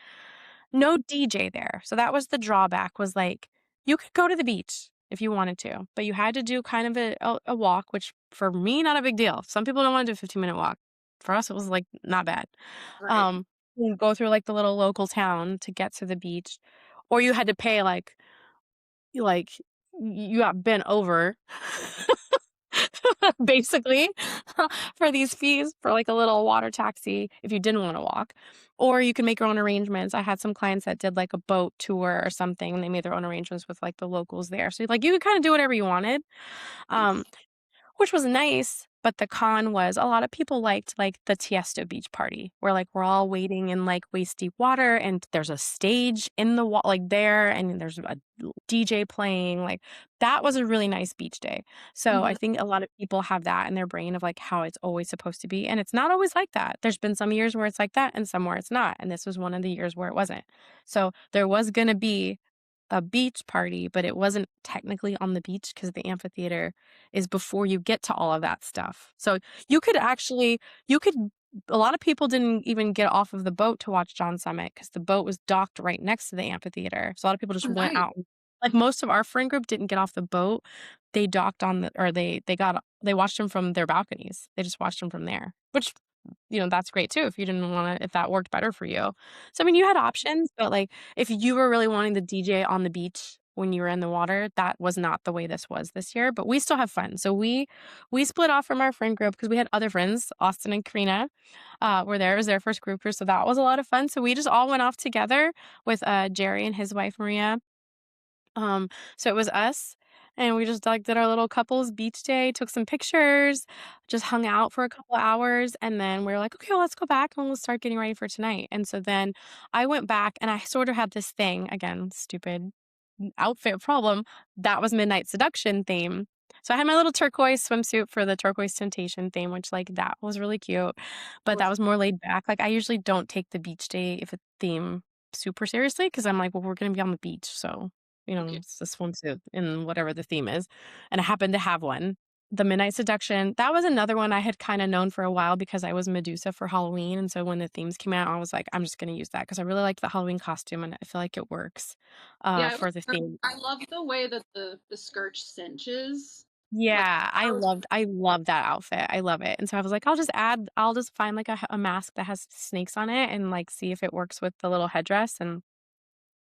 No DJ there, so that was the drawback, was, like, you could go to the beach if you wanted to, but you had to do kind of a walk, which for me, not a big deal. Some people don't wanna do a 15-minute walk. For us, it was, like, not bad. Right. Um, you go through, like, the little local town to get to the beach, or you had to pay, like, you got bent over basically, for these fees for, like, a little water taxi if you didn't wanna walk, or you can make your own arrangements. I had some clients that did, like, a boat tour or something, and they made their own arrangements with, like, the locals there. So, like, you could kinda do whatever you wanted. Um, which was nice, but the con was a lot of people liked, like, the Tiesto beach party, where, like, we're all waiting in, like, waist deep water, and there's a stage in the like, there, and there's a DJ playing, like, that was a really nice beach day. So, I Mhm. think a lot of people have that in their brain of, like, how it's always supposed to be, and it's not always like that. There's been some years where it's like that and some where it's not, and this was one of the years where it wasn't. So, there was gonna be a beach party, but it wasn't technically on the beach because the amphitheater is before you get to all of that stuff. So you could actually you could a lot of people didn't even get off of the boat to watch John Summit because the boat was docked right next to the amphitheater. So a lot of people just Oh, went nice. out. Like most of our friend group didn't get off the boat. They docked on the or they watched them from their balconies. They just watched them from there, which that's great too if you didn't wanna if that worked better for you. So, I mean, you had options, but, like, if you were really wanting the DJ on the beach when you were in the water, that was not the way this was this year, but we still have fun. So we split off from our friend group because we had other friends, Austin and Karina, were there. It was their first group tour, so that was a lot of fun. So we just all went off together with, Jerry and his wife, Maria. Um, so it was us, and we just, like, did our little couples beach day, took some pictures, just hung out for a couple hours, and then we were like, "Okay, well, let's go back and we'll start getting ready for tonight." And so then I went back and I sort of had this thing, again, stupid outfit problem, that was Midnight Seduction theme. So I had my little turquoise swimsuit for the Turquoise Temptation theme, which, like, that was really cute, but that Was was more laid back. Like, I usually don't take the beach day if a theme super seriously because 'cause I'm like, "Well, we're gonna be on the beach, so." Okay. it's a swimsuit in whatever the theme is, and I happened to have one. The Midnight Seduction, that was another one I had kinda known for a while because I was Medusa for Halloween, and so when the themes came out, I was like, "I'm just gonna use that because I really liked the Halloween costume, and I feel like it works, Yeah, it was for the perfect. theme." I love the way that the skirt cinches. Like, Yeah, that was I love that outfit, I love it, and so I was like, I'll just find, like, a mask that has snakes on it and, like, see if it works with the little headdress, and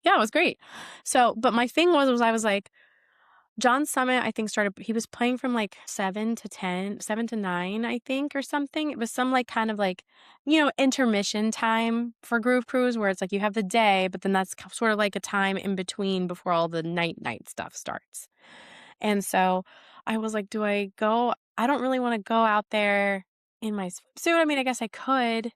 yeah, it was great. So but my thing was I was like, John Summit, I think, started he was playing from, like, 7 to 10, 7 to 9, I think, or something. It was some, like, kind of, like, intermission time for Groove Cruise where it's like you have the day, but then that's sort of like a time in between before all the night stuff starts. And so I was like, "Do I go?" I don't really wanna go out there in my swimsuit. I mean, I guess I could,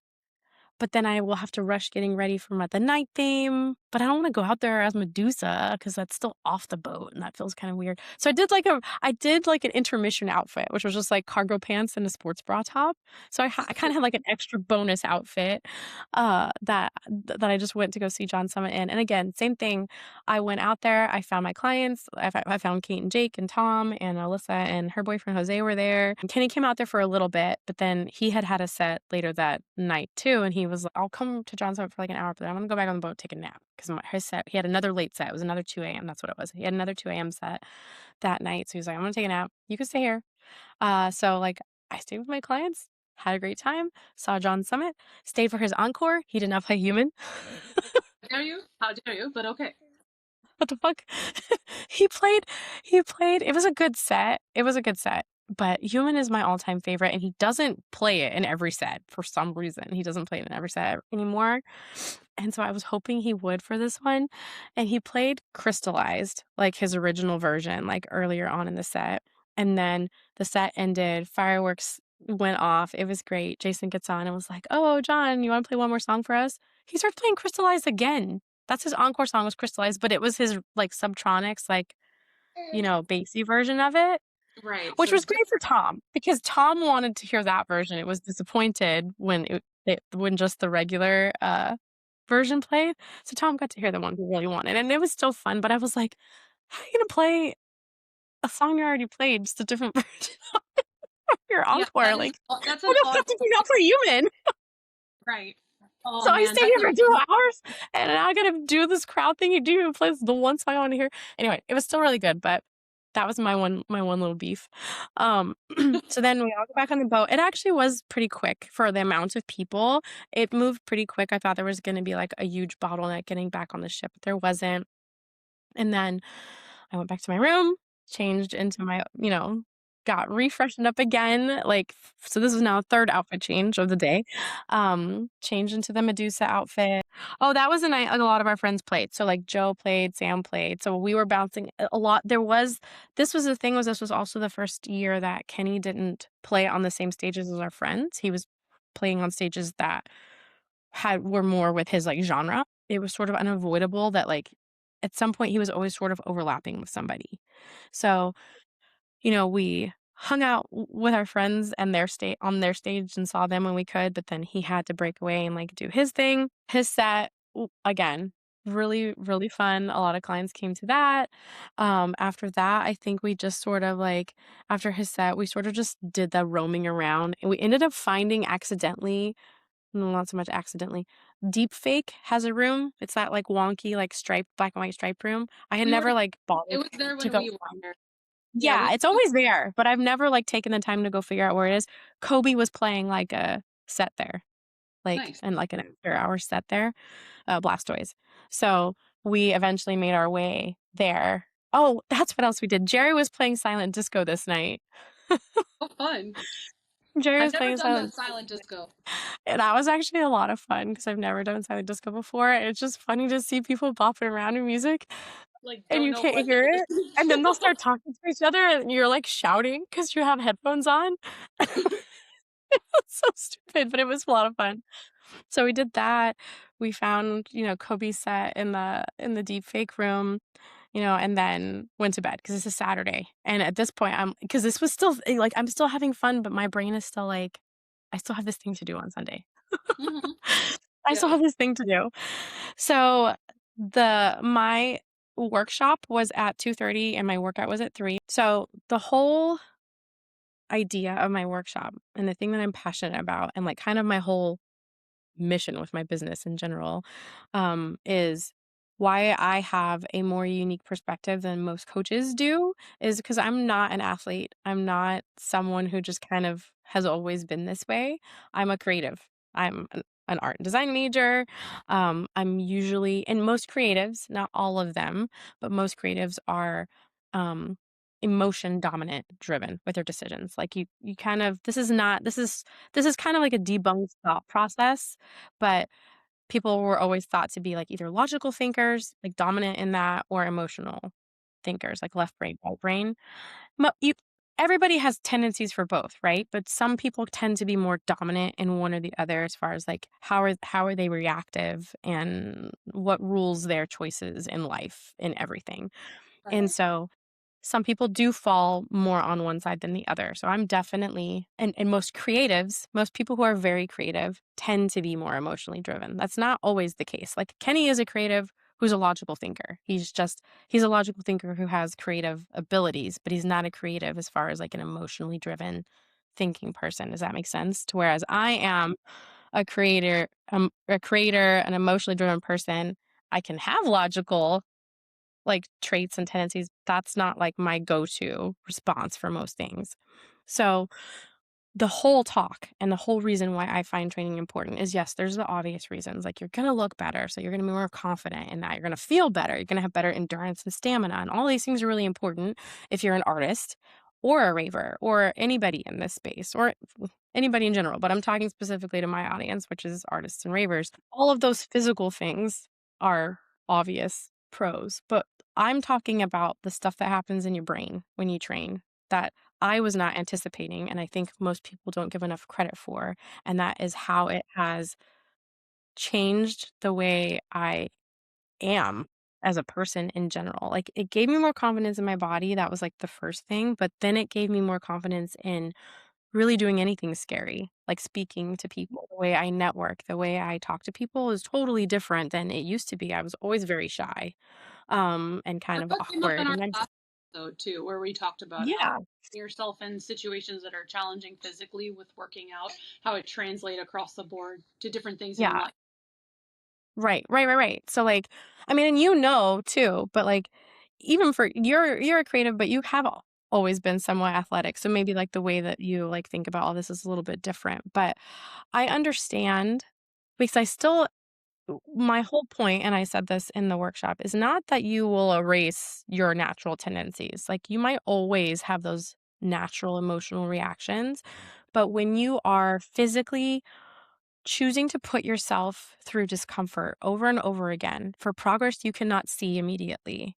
but then I will have to rush getting ready for the night theme, but I don't wanna go out there as Medusa because that's still off the boat, and that feels kinda weird. So I did, like, an intermission outfit, which was just, like, cargo pants and a sports bra top. So I kinda had, like, an extra bonus outfit, that I just went to go see John Summit in, and again, same thing. I went out there, I found my clients, I found Kate and Jake and Tom and Alyssa and her boyfriend Jose were there. And Kenny came out there for a little bit, but then he had a set later that night too, and he was like, "I'll come to John's Summit for like an hour, but then I'm gonna go back on the boat, take a nap." Because his set, he had another late set. It was another 2 a.m. That's what it was. He had another 2 a.m. set that night. So he was like, "I'm gonna take a nap. You can stay here." So like I stayed with my clients, had a great time, saw John Summit, stayed for his encore. He did not play human. how dare you? How dare you? But okay. What the fuck? He played he played it was a good set. It was a good set, but Human is my all-time favorite, and he doesn't play it in every set for some reason. He doesn't play it in every set anymore, and so I was hoping he would for this one, and he played Crystallized, like his original version, like, earlier on in the set, and then the set ended, fireworks went off, it was great. Jason gets on and was like, "Oh, John, you wanna play one more song for us?" He starts playing Crystallized again. That's his encore song was Crystallized, but it was his, like, Subtronics, like, bassy version of it, Right. which So was it's great for different. Tom, because Tom wanted to hear that version. It was disappointed when just the regular, version played, so Tom got to hear the one he really wanted, and it was still fun, but I was like, "How are you gonna play a song you already played, just a different version of your Yeah, encore?" Like, that's I an don't odd have to do that choice. for Human. Right. Oh So I man, stayed that's here a for 2 hours, and now I gotta do this crowd thing you do and play the one song I wanna hear. Anyway, it was still really good, but that was my one little beef. Um, so then we all go back on the boat. It actually was pretty quick for the amount of people. It moved pretty quick. I thought there was gonna be, like, a huge bottleneck getting back on the ship, but there wasn't. And then I went back to my room, changed into my got refreshened up again, like, so this is now a 3rd outfit change of the day. Changed into the Medusa outfit. Oh, that was a night like, a lot of our friends played. So, like, Joe played, Sam played, so we were bouncing a lot. This was the thing was this was also the first year that Kenny didn't play on the same stages as our friends. He was playing on stages that were more with his, like, genre. It was sort of unavoidable that, like, at some point, he was always sort of overlapping with somebody. So, we hung out with our friends and on their stage and saw them when we could, but then he had to break away and, like, do his thing. His set, again, really, really fun. A lot of clients came to that. After that, I think we just sort of, like after his set, we sort of just did the roaming around, and we ended up finding accidentally no, not so much accidentally. Deepfake has a room. It's that, like, wonky, like, striped black and white striped room. I had we were never, like, it bothered was there to when go we were find. there. Yeah, Yeah, it's always there, but I've never, like, taken the time to go figure out where it is. Kobe was playing, like, a set there, like nice. and, like, an after-hours set there, Blastoise. So, we eventually made our way there. Oh, that's what else we did. Jerry was playing silent disco this night. Oh fun. Jerry I've was never playing done the silent. silent disco. And that was actually a lot of fun because 'cause I've never done silent disco before. It's just funny to see people bopping around to music, Like, and don't you know can't what they're hear it, listening and then they'll to. start talking to each other, and you're, like, shouting because you have headphones on. It's so stupid, but it was a lot of fun. So we did that. We found, Kobe's set in the deep fake room, and then went to bed because it's a Saturday. And at this point, because this was still like, I'm still having fun, but my brain is still like, I still have this thing to do on Sunday. Mhm. I still Yep. have this thing to do. So the my workshop was at 2:30 and my workout was at 3. So, the whole idea of my workshop and the thing that I'm passionate about and, like, kind of my whole mission with my business in general, is why I have a more unique perspective than most coaches do is because I'm not an athlete. I'm not someone who just kind of has always been this way. I'm a creative. I'm an art and design major. I'm usually, and most creatives, not all of them, but most creatives are um, emotion dominant driven with their decisions. Like you kind of, this is kind of like a debunked thought process, but people were always thought to be, like, either logical thinkers, like, dominant in that, or emotional thinkers, like left brain, right brain. Mo you Everybody has tendencies for both, right? But some people tend to be more dominant in one or the other as far as, like, how are they reactive and what rules their choices in life and everything. And Right. so some people do fall more on one side than the other. So I'm definitely, and most creatives, most people who are very creative tend to be more emotionally driven. That's not always the case. Like Kenny is a creative who's a logical thinker. He's a logical thinker who has creative abilities, but he's not a creative as far as like an emotionally driven thinking person. Does that make sense? To whereas I am a creator, an emotionally driven person. I can have logical like, traits and tendencies, that's not, like, my go-to response for most things. So, the whole talk and the whole reason why I find training important is, yes, there's the obvious reasons, like, you're gonna look better, so you're gonna be more confident in that, you're gonna feel better, you're gonna have better endurance and stamina, and all these things are really important if you're an artist or a raver or anybody in this space or anybody in general, but I'm talking specifically to my audience, which is artists and ravers. All of those physical things are obvious pros, but I'm talking about the stuff that happens in your brain when you train that I was not anticipating, and I think most people don't give enough credit for, and that is how it has changed the way I am as a person in general. Like, it gave me more confidence in my body, that was, like, the first thing, but then it gave me more confidence in really doing anything scary, like speaking to people. The way I network, the way I talk to people is totally different than it used to be. I was always very shy, and kind That's of what came up in awkward, our and I last just episode too, where we talked about how yeah. yourself in situations that are challenging physically with working out, how it translate across the board to different things in Yeah. life. Right. So, like, I mean, and you know too, but, like, even for you're a creative, but you have always been somewhat athletic, so maybe, like, the way that you, like, think about all this is a little bit different, but I understand because I still my whole point, and I said this in the workshop, is not that you will erase your natural tendencies. Like, you might always have those natural emotional reactions, but when you are physically choosing to put yourself through discomfort over and over again for progress you cannot see immediately,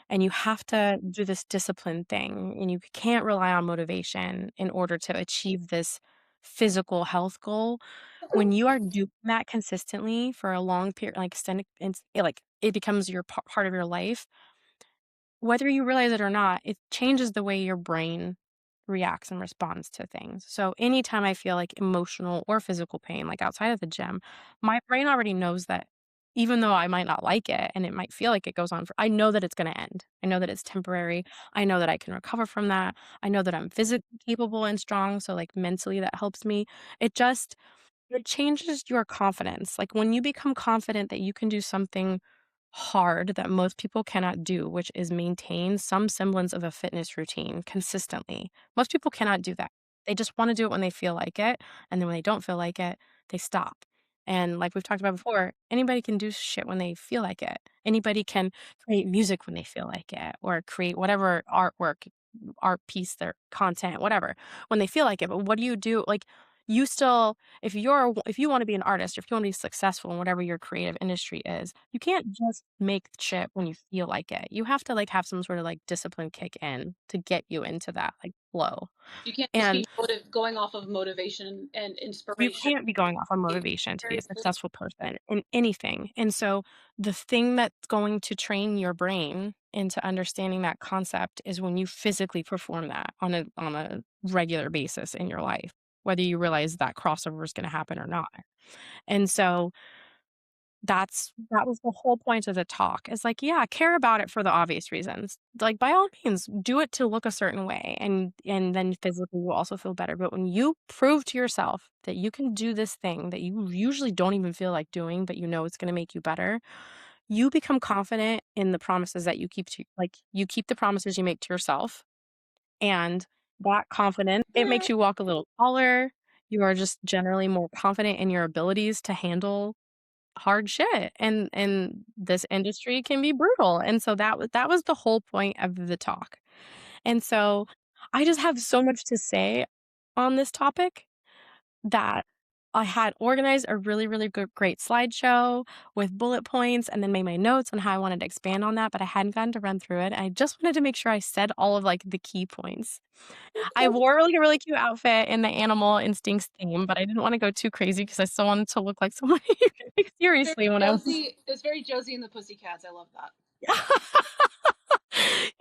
and you have to do this discipline thing, and you can't rely on motivation in order to achieve this physical health goal. When you are doing that consistently for a long period, like extended, like it becomes your part of your life, whether you realize it or not, it changes the way your brain reacts and responds to things. So anytime I feel like emotional or physical pain, like outside of the gym, my brain already knows that even though I might not like it and it might feel like it goes on for, I know that it's going to end. I know that it's temporary. I know that I can recover from that. I know that I'm physically capable and strong. So, like, mentally, that helps me. It just, it changes your confidence. Like, when you become confident that you can do something hard that most people cannot do, which is maintain some semblance of a fitness routine consistently. Most people cannot do that. They just want to do it when they feel like it. And then when they don't feel like it, they stop. And like we've talked about before, anybody can do shit when they feel like it. Anybody can create music when they feel like it or create whatever artwork, art piece, their content, whatever, when they feel like it. But what do you do? Like, you still, if you want to be an artist, or if you want to be successful in whatever your creative industry is, you can't just make shit when you feel like it. You have to, like, have some sort of, like, discipline kick in to get you into that, like, flow. You can't just And be going off of motivation and you inspiration. can't be going off on motivation to be a Very successful person in anything. And so the thing that's going to train your brain into understanding that concept is when you physically perform that on a regular basis in your life, whether you realize that crossover is going to happen or not. And so that was the whole point of the talk. Is like, yeah, care about it for the obvious reasons. Like, by all means, do it to look a certain way, and then physically you'll also feel better. But when you prove to yourself that you can do this thing that you usually don't even feel like doing, but you know it's gonna make you better, you become confident in the promises that you keep to like, you keep the promises you make to yourself, and that confidence, it makes you walk a little taller. You are just generally more confident in your abilities to handle hard shit, and this industry can be brutal, and so that was the whole point of the talk, and so I just have so much to say on this topic that I had organized a really, really good great slideshow with bullet points and then made my notes on how I wanted to expand on that, but I hadn't gotten to run through it. I just wanted to make sure I said all of, like, the key points. I wore, like, a really cute outfit in the animal instincts theme, but I didn't wanna go too crazy because I still wanted to look like someone you could take Very seriously when I was Josie. It's very Josie and the Pussycats. I love that.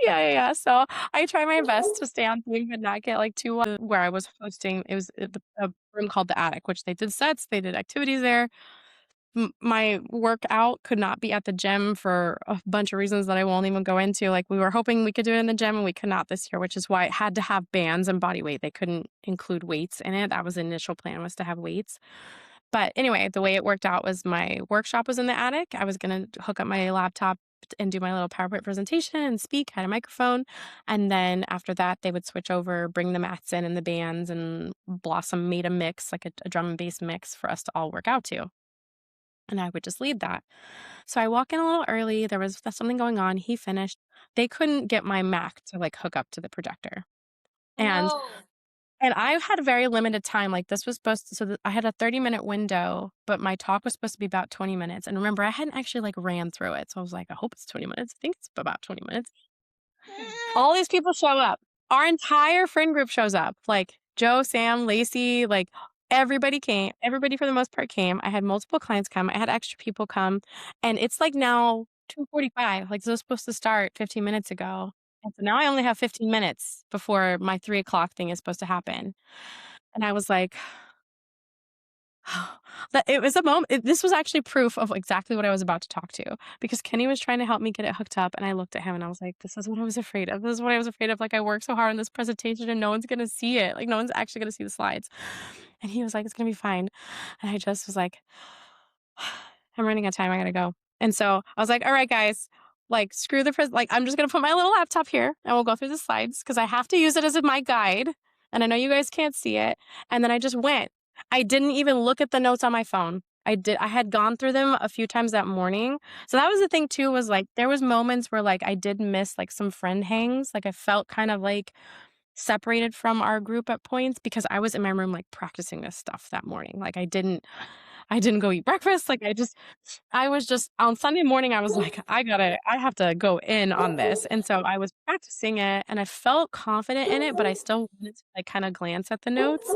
Yeah, yeah, yeah, so I try my best to stay on theme but not get, like, too where I was hosting, it was at a room called The Attic, which they did sets, they did activities there. My workout could not be at the gym for a bunch of reasons that I won't even go into, like, we were hoping we could do it in the gym, and we could not this year, which is why it had to have bands and body weight, they couldn't include weights in it, that was the initial plan was to have weights. But anyway, the way it worked out was my workshop was in the attic, I was gonna hook up my laptop and do my little PowerPoint presentation and speak, had a microphone, and then after that, they would switch over, bring the mats in and the bands, and Blossom made a mix, like a drum and bass mix for us to all work out to, and I would just lead that. So I walk in a little early, there was something going on, he finished. They couldn't get my Mac to, like, hook up to the projector, Oh and no. I had a very limited time, like, this was supposed to so I had a 30-minute window, but my talk was supposed to be about 20 minutes, and remember, I hadn't actually, like, ran through it, so I was like, "I hope it's 20 minutes, I think it's about 20 minutes." All these people show up. Our entire friend group shows up, like, Joe, Sam, Lacey, like, everybody came. Everybody for the most part came. I had multiple clients come. I had extra people come, and it's, like, now 2:45, like, this was supposed to start 15 minutes ago, and so now I only have 15 minutes before my 3 o'clock thing is supposed to happen, and I was like that it was a moment. This was actually proof of exactly what I was about to talk to, because Kenny was trying to help me get it hooked up, and I looked at him and I was like, "This is what I was afraid of. This is what I was afraid of. Like, I worked so hard on this presentation and no one's gonna see it. Like, no one's actually gonna see the slides." And he was like, "It's gonna be fine." And I just was like, I'm running out of time, I gotta go. And so I was like, all right, guys, like, screw the like, I'm just gonna put my little laptop here and we'll go through the slides because I have to use it as my guide. And I know you guys can't see it. And then I just went. I didn't even look at the notes on my phone. I had gone through them a few times that morning. So that was the thing too, was like there was moments where like I did miss like some friend hangs. Like I felt kind of like separated from our group at points because I was in my room like practicing this stuff that morning. Like I didn't go eat breakfast. Like I was just on Sunday morning, I was like, I have to go in on this. And so I was practicing it and I felt confident in it, but I still wanted to like kind of glance at the notes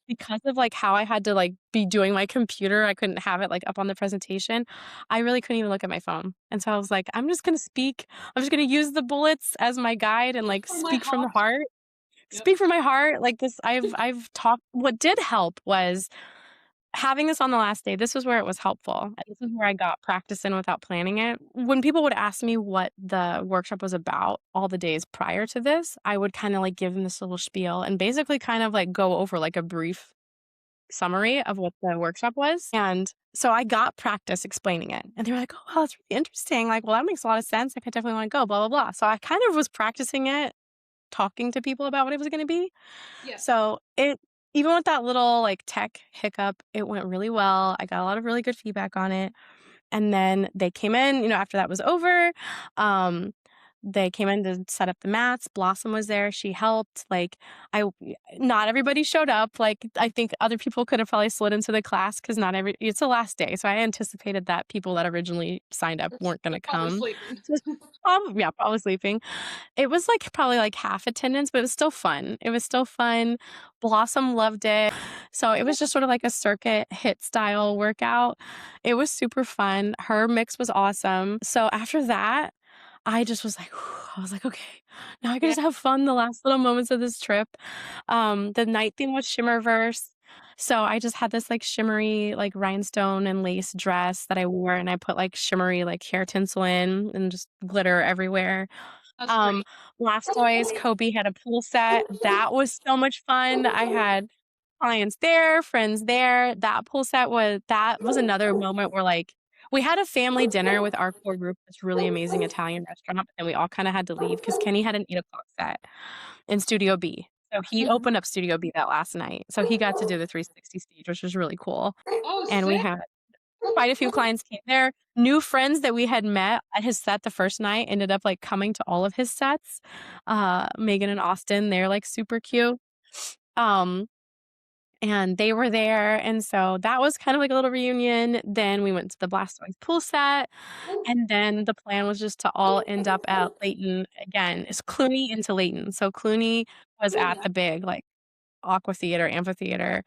because of like how I had to like be doing my computer. I couldn't have it like up on the presentation. I really couldn't even look at my phone. And so I was like, I'm just going to speak. I'm just going to use the bullets as my guide and like From my speak from the heart. heart. Yep. Speak from my heart. Like this, I've talked. What did help was having this on the last day. This was where it was helpful, and this is where I got practice in without planning it. When people would ask me what the workshop was about all the days prior to this, I would kinda, like, give them this little spiel and basically kind of, like, go over, like, a brief summary of what the workshop was, and so I got practice explaining it, and they were like, "Oh, wow, that's really interesting." Like, "Well, that makes a lot of sense. Like, I definitely wanna go, blah, blah, blah." So I kind of was practicing it, talking to people about what it was gonna be. Yes. So it even with that little, like, tech hiccup, it went really well. I got a lot of really good feedback on it. And then they came in, after that was over, um, they came in to set up the mats. Blossom was there, she helped, like, I not everybody showed up, like, I think other people could have probably slid into the class because not every it's the last day, so I anticipated that people that originally signed up weren't They're gonna probably come. sleeping. So yeah, probably sleeping. It was, like, probably, like, half attendance, but it was still fun. It was still fun. Blossom loved it. So it was just sort of like a circuit hit style workout. It was super fun. Her mix was awesome. So after that, I just was like, I was like, "Okay, now I can Yeah. just have fun the last little moments of this trip." The night theme was Shimmerverse. So I just had this, like, shimmery, like, rhinestone and lace dress that I wore, and I put, like, shimmery, like, hair tinsel in and just glitter everywhere. That's Um, pretty. Blastoise, Kobe had a pool set. That was so much fun. I had clients there, friends there. That was another moment where, like, we had a family dinner with our core group, this really amazing Italian restaurant, and we all kinda had to leave because Kenny had an 8 o'clock set in Studio B. So he Mhm. opened up Studio B that last night. So he got to do the 360 stage, which was really cool. Oh, And we sick. had quite a few clients came there. New friends that we had met at his set the first night ended up, like, coming to all of his sets. Megan and Austin, they're, like, super cute. Um, and they were there, and so that was kind of like a little reunion. Then we went to the Blastoise pool set, and then the plan was just to all end up at Layton again. It's Clooney into Layton. So Clooney was at the big, like, Aqua Theater, amphitheater.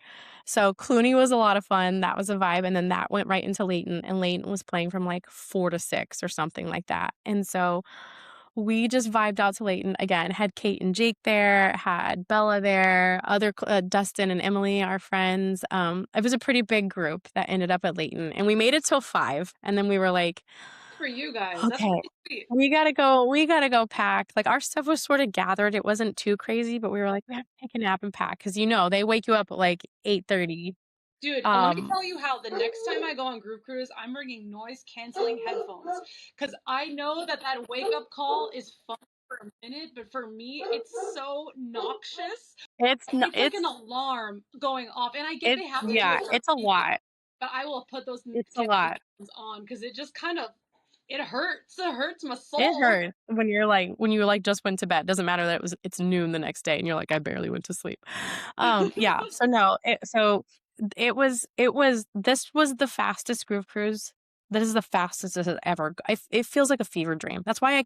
So Clooney was a lot of fun, that was a vibe, and then that went right into Layton, and Layton was playing from, like, 4 to 6 or something like that, and so we just vibed out to Layton again, had Kate and Jake there, had Bella there, Dustin and Emily, our friends, it was a pretty big group that ended up at Layton, and we made it till 5, and then we were like, For you guys. That's "Okay, pretty sweet. we gotta go pack." Like, our stuff was sorta gathered, it wasn't too crazy, but we were like, "We have to take a nap and pack," because they wake you up at, like, 8:30. Dude, let me Um, tell you how the next time I go on group cruise, I'm bringing noise canceling headphones because I know that that wake up call is fun for a minute, but for me, it's so noxious. it's no It's like an alarm going off, and I get they have to do yeah, it for a it's a reason, lot. but I will put those noise It's a canceling lot. headphones on because it just kind of it hurts. It hurts my It soul. hurts when you, like, just went to bed. Doesn't matter that it's noon the next day and you're like, "I barely went to sleep." Yeah, so no, it was this was the fastest group cruise. This is the fastest it has ever it feels like a fever dream. That's why I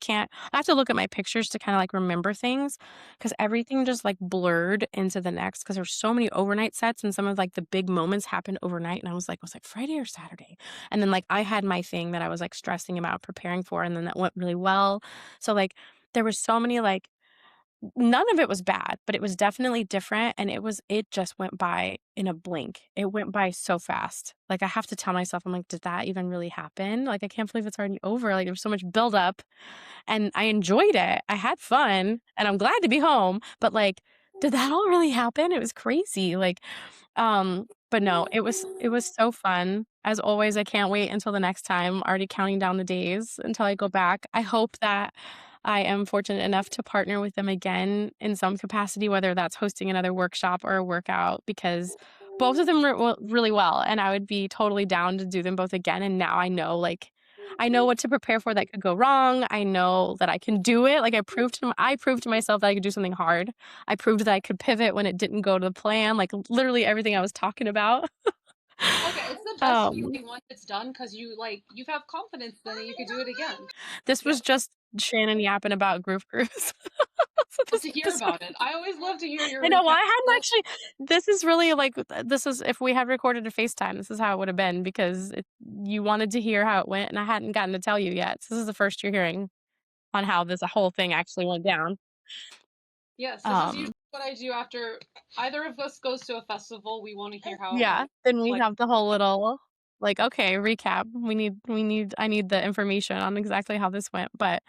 have to look at my pictures to kinda, like, remember things because everything just, like, blurred into the next because there's so many overnight sets and some of, like, the big moments happened overnight, and I was like, "Friday or Saturday?" And then, like, I had my thing that I was, like, stressing about preparing for, and then that went really well. So, like, there were so many, like, none of it was bad, but it was definitely different, and it just went by in a blink. It went by so fast. Like, I have to tell myself, I'm like, "Did that even really happen? Like, I can't believe it's already over." Like, there was so much buildup, and I enjoyed it. I had fun, and I'm glad to be home, but, like, did that all really happen? It was crazy. Like, but no, it was so fun. As always, I can't wait until the next time. Already counting down the days until I go back. I hope that I am fortunate enough to partner with them again in some capacity, whether that's hosting another workshop or a workout, because both of them really well, and I would be totally down to do them both again. And now I know, like, I know what to prepare for that could go wrong. I know that I can do it. Like, I proved to myself that I could do something hard. I proved that I could pivot when it didn't go to the plan, like, literally everything I was talking about. Okay, it's the best Um, feeling once it's done because you have confidence then that you could do it again. this Yeah, was just Shannon yapping about Groove Cruise. So love this to hear episode about it. I always love to hear your I know, well, recap. I hadn't So, actually this is really, like, this is if we had recorded a FaceTime, this is how it would have been because you wanted to hear how it went, and I hadn't gotten to tell you yet. So this is the first you're hearing on how this whole thing actually went down. yes, this is usually Um what I do after either of us goes to a festival. We want to hear how it Yeah, went. then we Like, have the whole little, like, "Okay, recap. I need the information on exactly how this went," but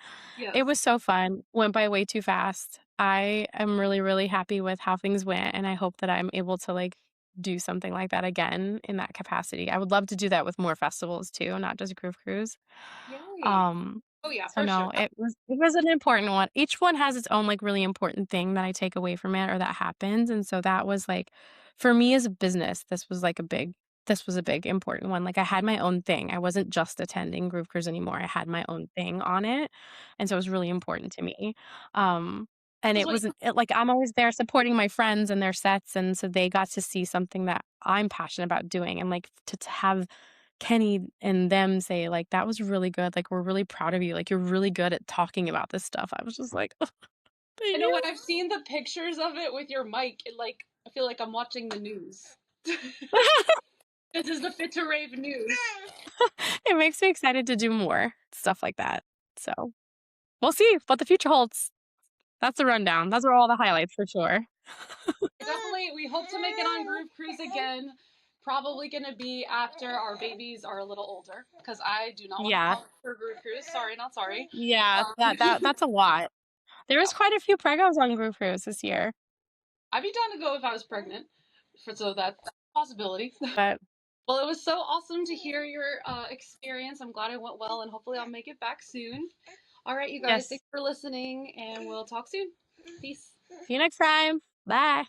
it yes. was so fun, went by way too fast. I am really, really happy with how things went, and I hope that I'm able to, like, do something like that again in that capacity. I would love to do that with more festivals too, not just Groove Cruise. Yay. Um, Oh yeah, so for sure. no, it was an important one. Each one has its own, like, really important thing that I take away from it or that happens, and so that was, like for me as a business, this was a big important one. Like, I had my own thing. I wasn't just attending Groove Cruise anymore. I had my own thing on it, and so it was really important to me. Um, and This is it what wasn't like, I'm always there supporting my friends and their sets, and so they got to see something that I'm passionate about doing, and, like, to have Kenny and them say, like, "That was really good, like, we're really proud of you, like, you're really good at talking about this stuff." I was just like, "Oh, I thank know when you." I've seen the pictures of it with your mic, it like I feel like I'm watching the news. This is the Fit to Rave news. It makes me excited to do more stuff like that. So, we'll see what the future holds. That's the rundown. Those are all the highlights for sure. Definitely, we hope to make it on Groove Cruise again. Probably going to be after our babies are a little older because I do not want to Yeah. come for Groove Cruise. Sorry, not sorry. Yeah, Um, that's a lot. There yeah, was quite a few pregos on Groove Cruise this year, I'd be down to go if I was pregnant. So that's a possibility. but Well, it was so awesome to hear your experience. I'm glad it went well, and hopefully I'll make it back soon. All right, you guys, yes. thanks for listening, and we'll talk soon. Peace. See you next time. Bye.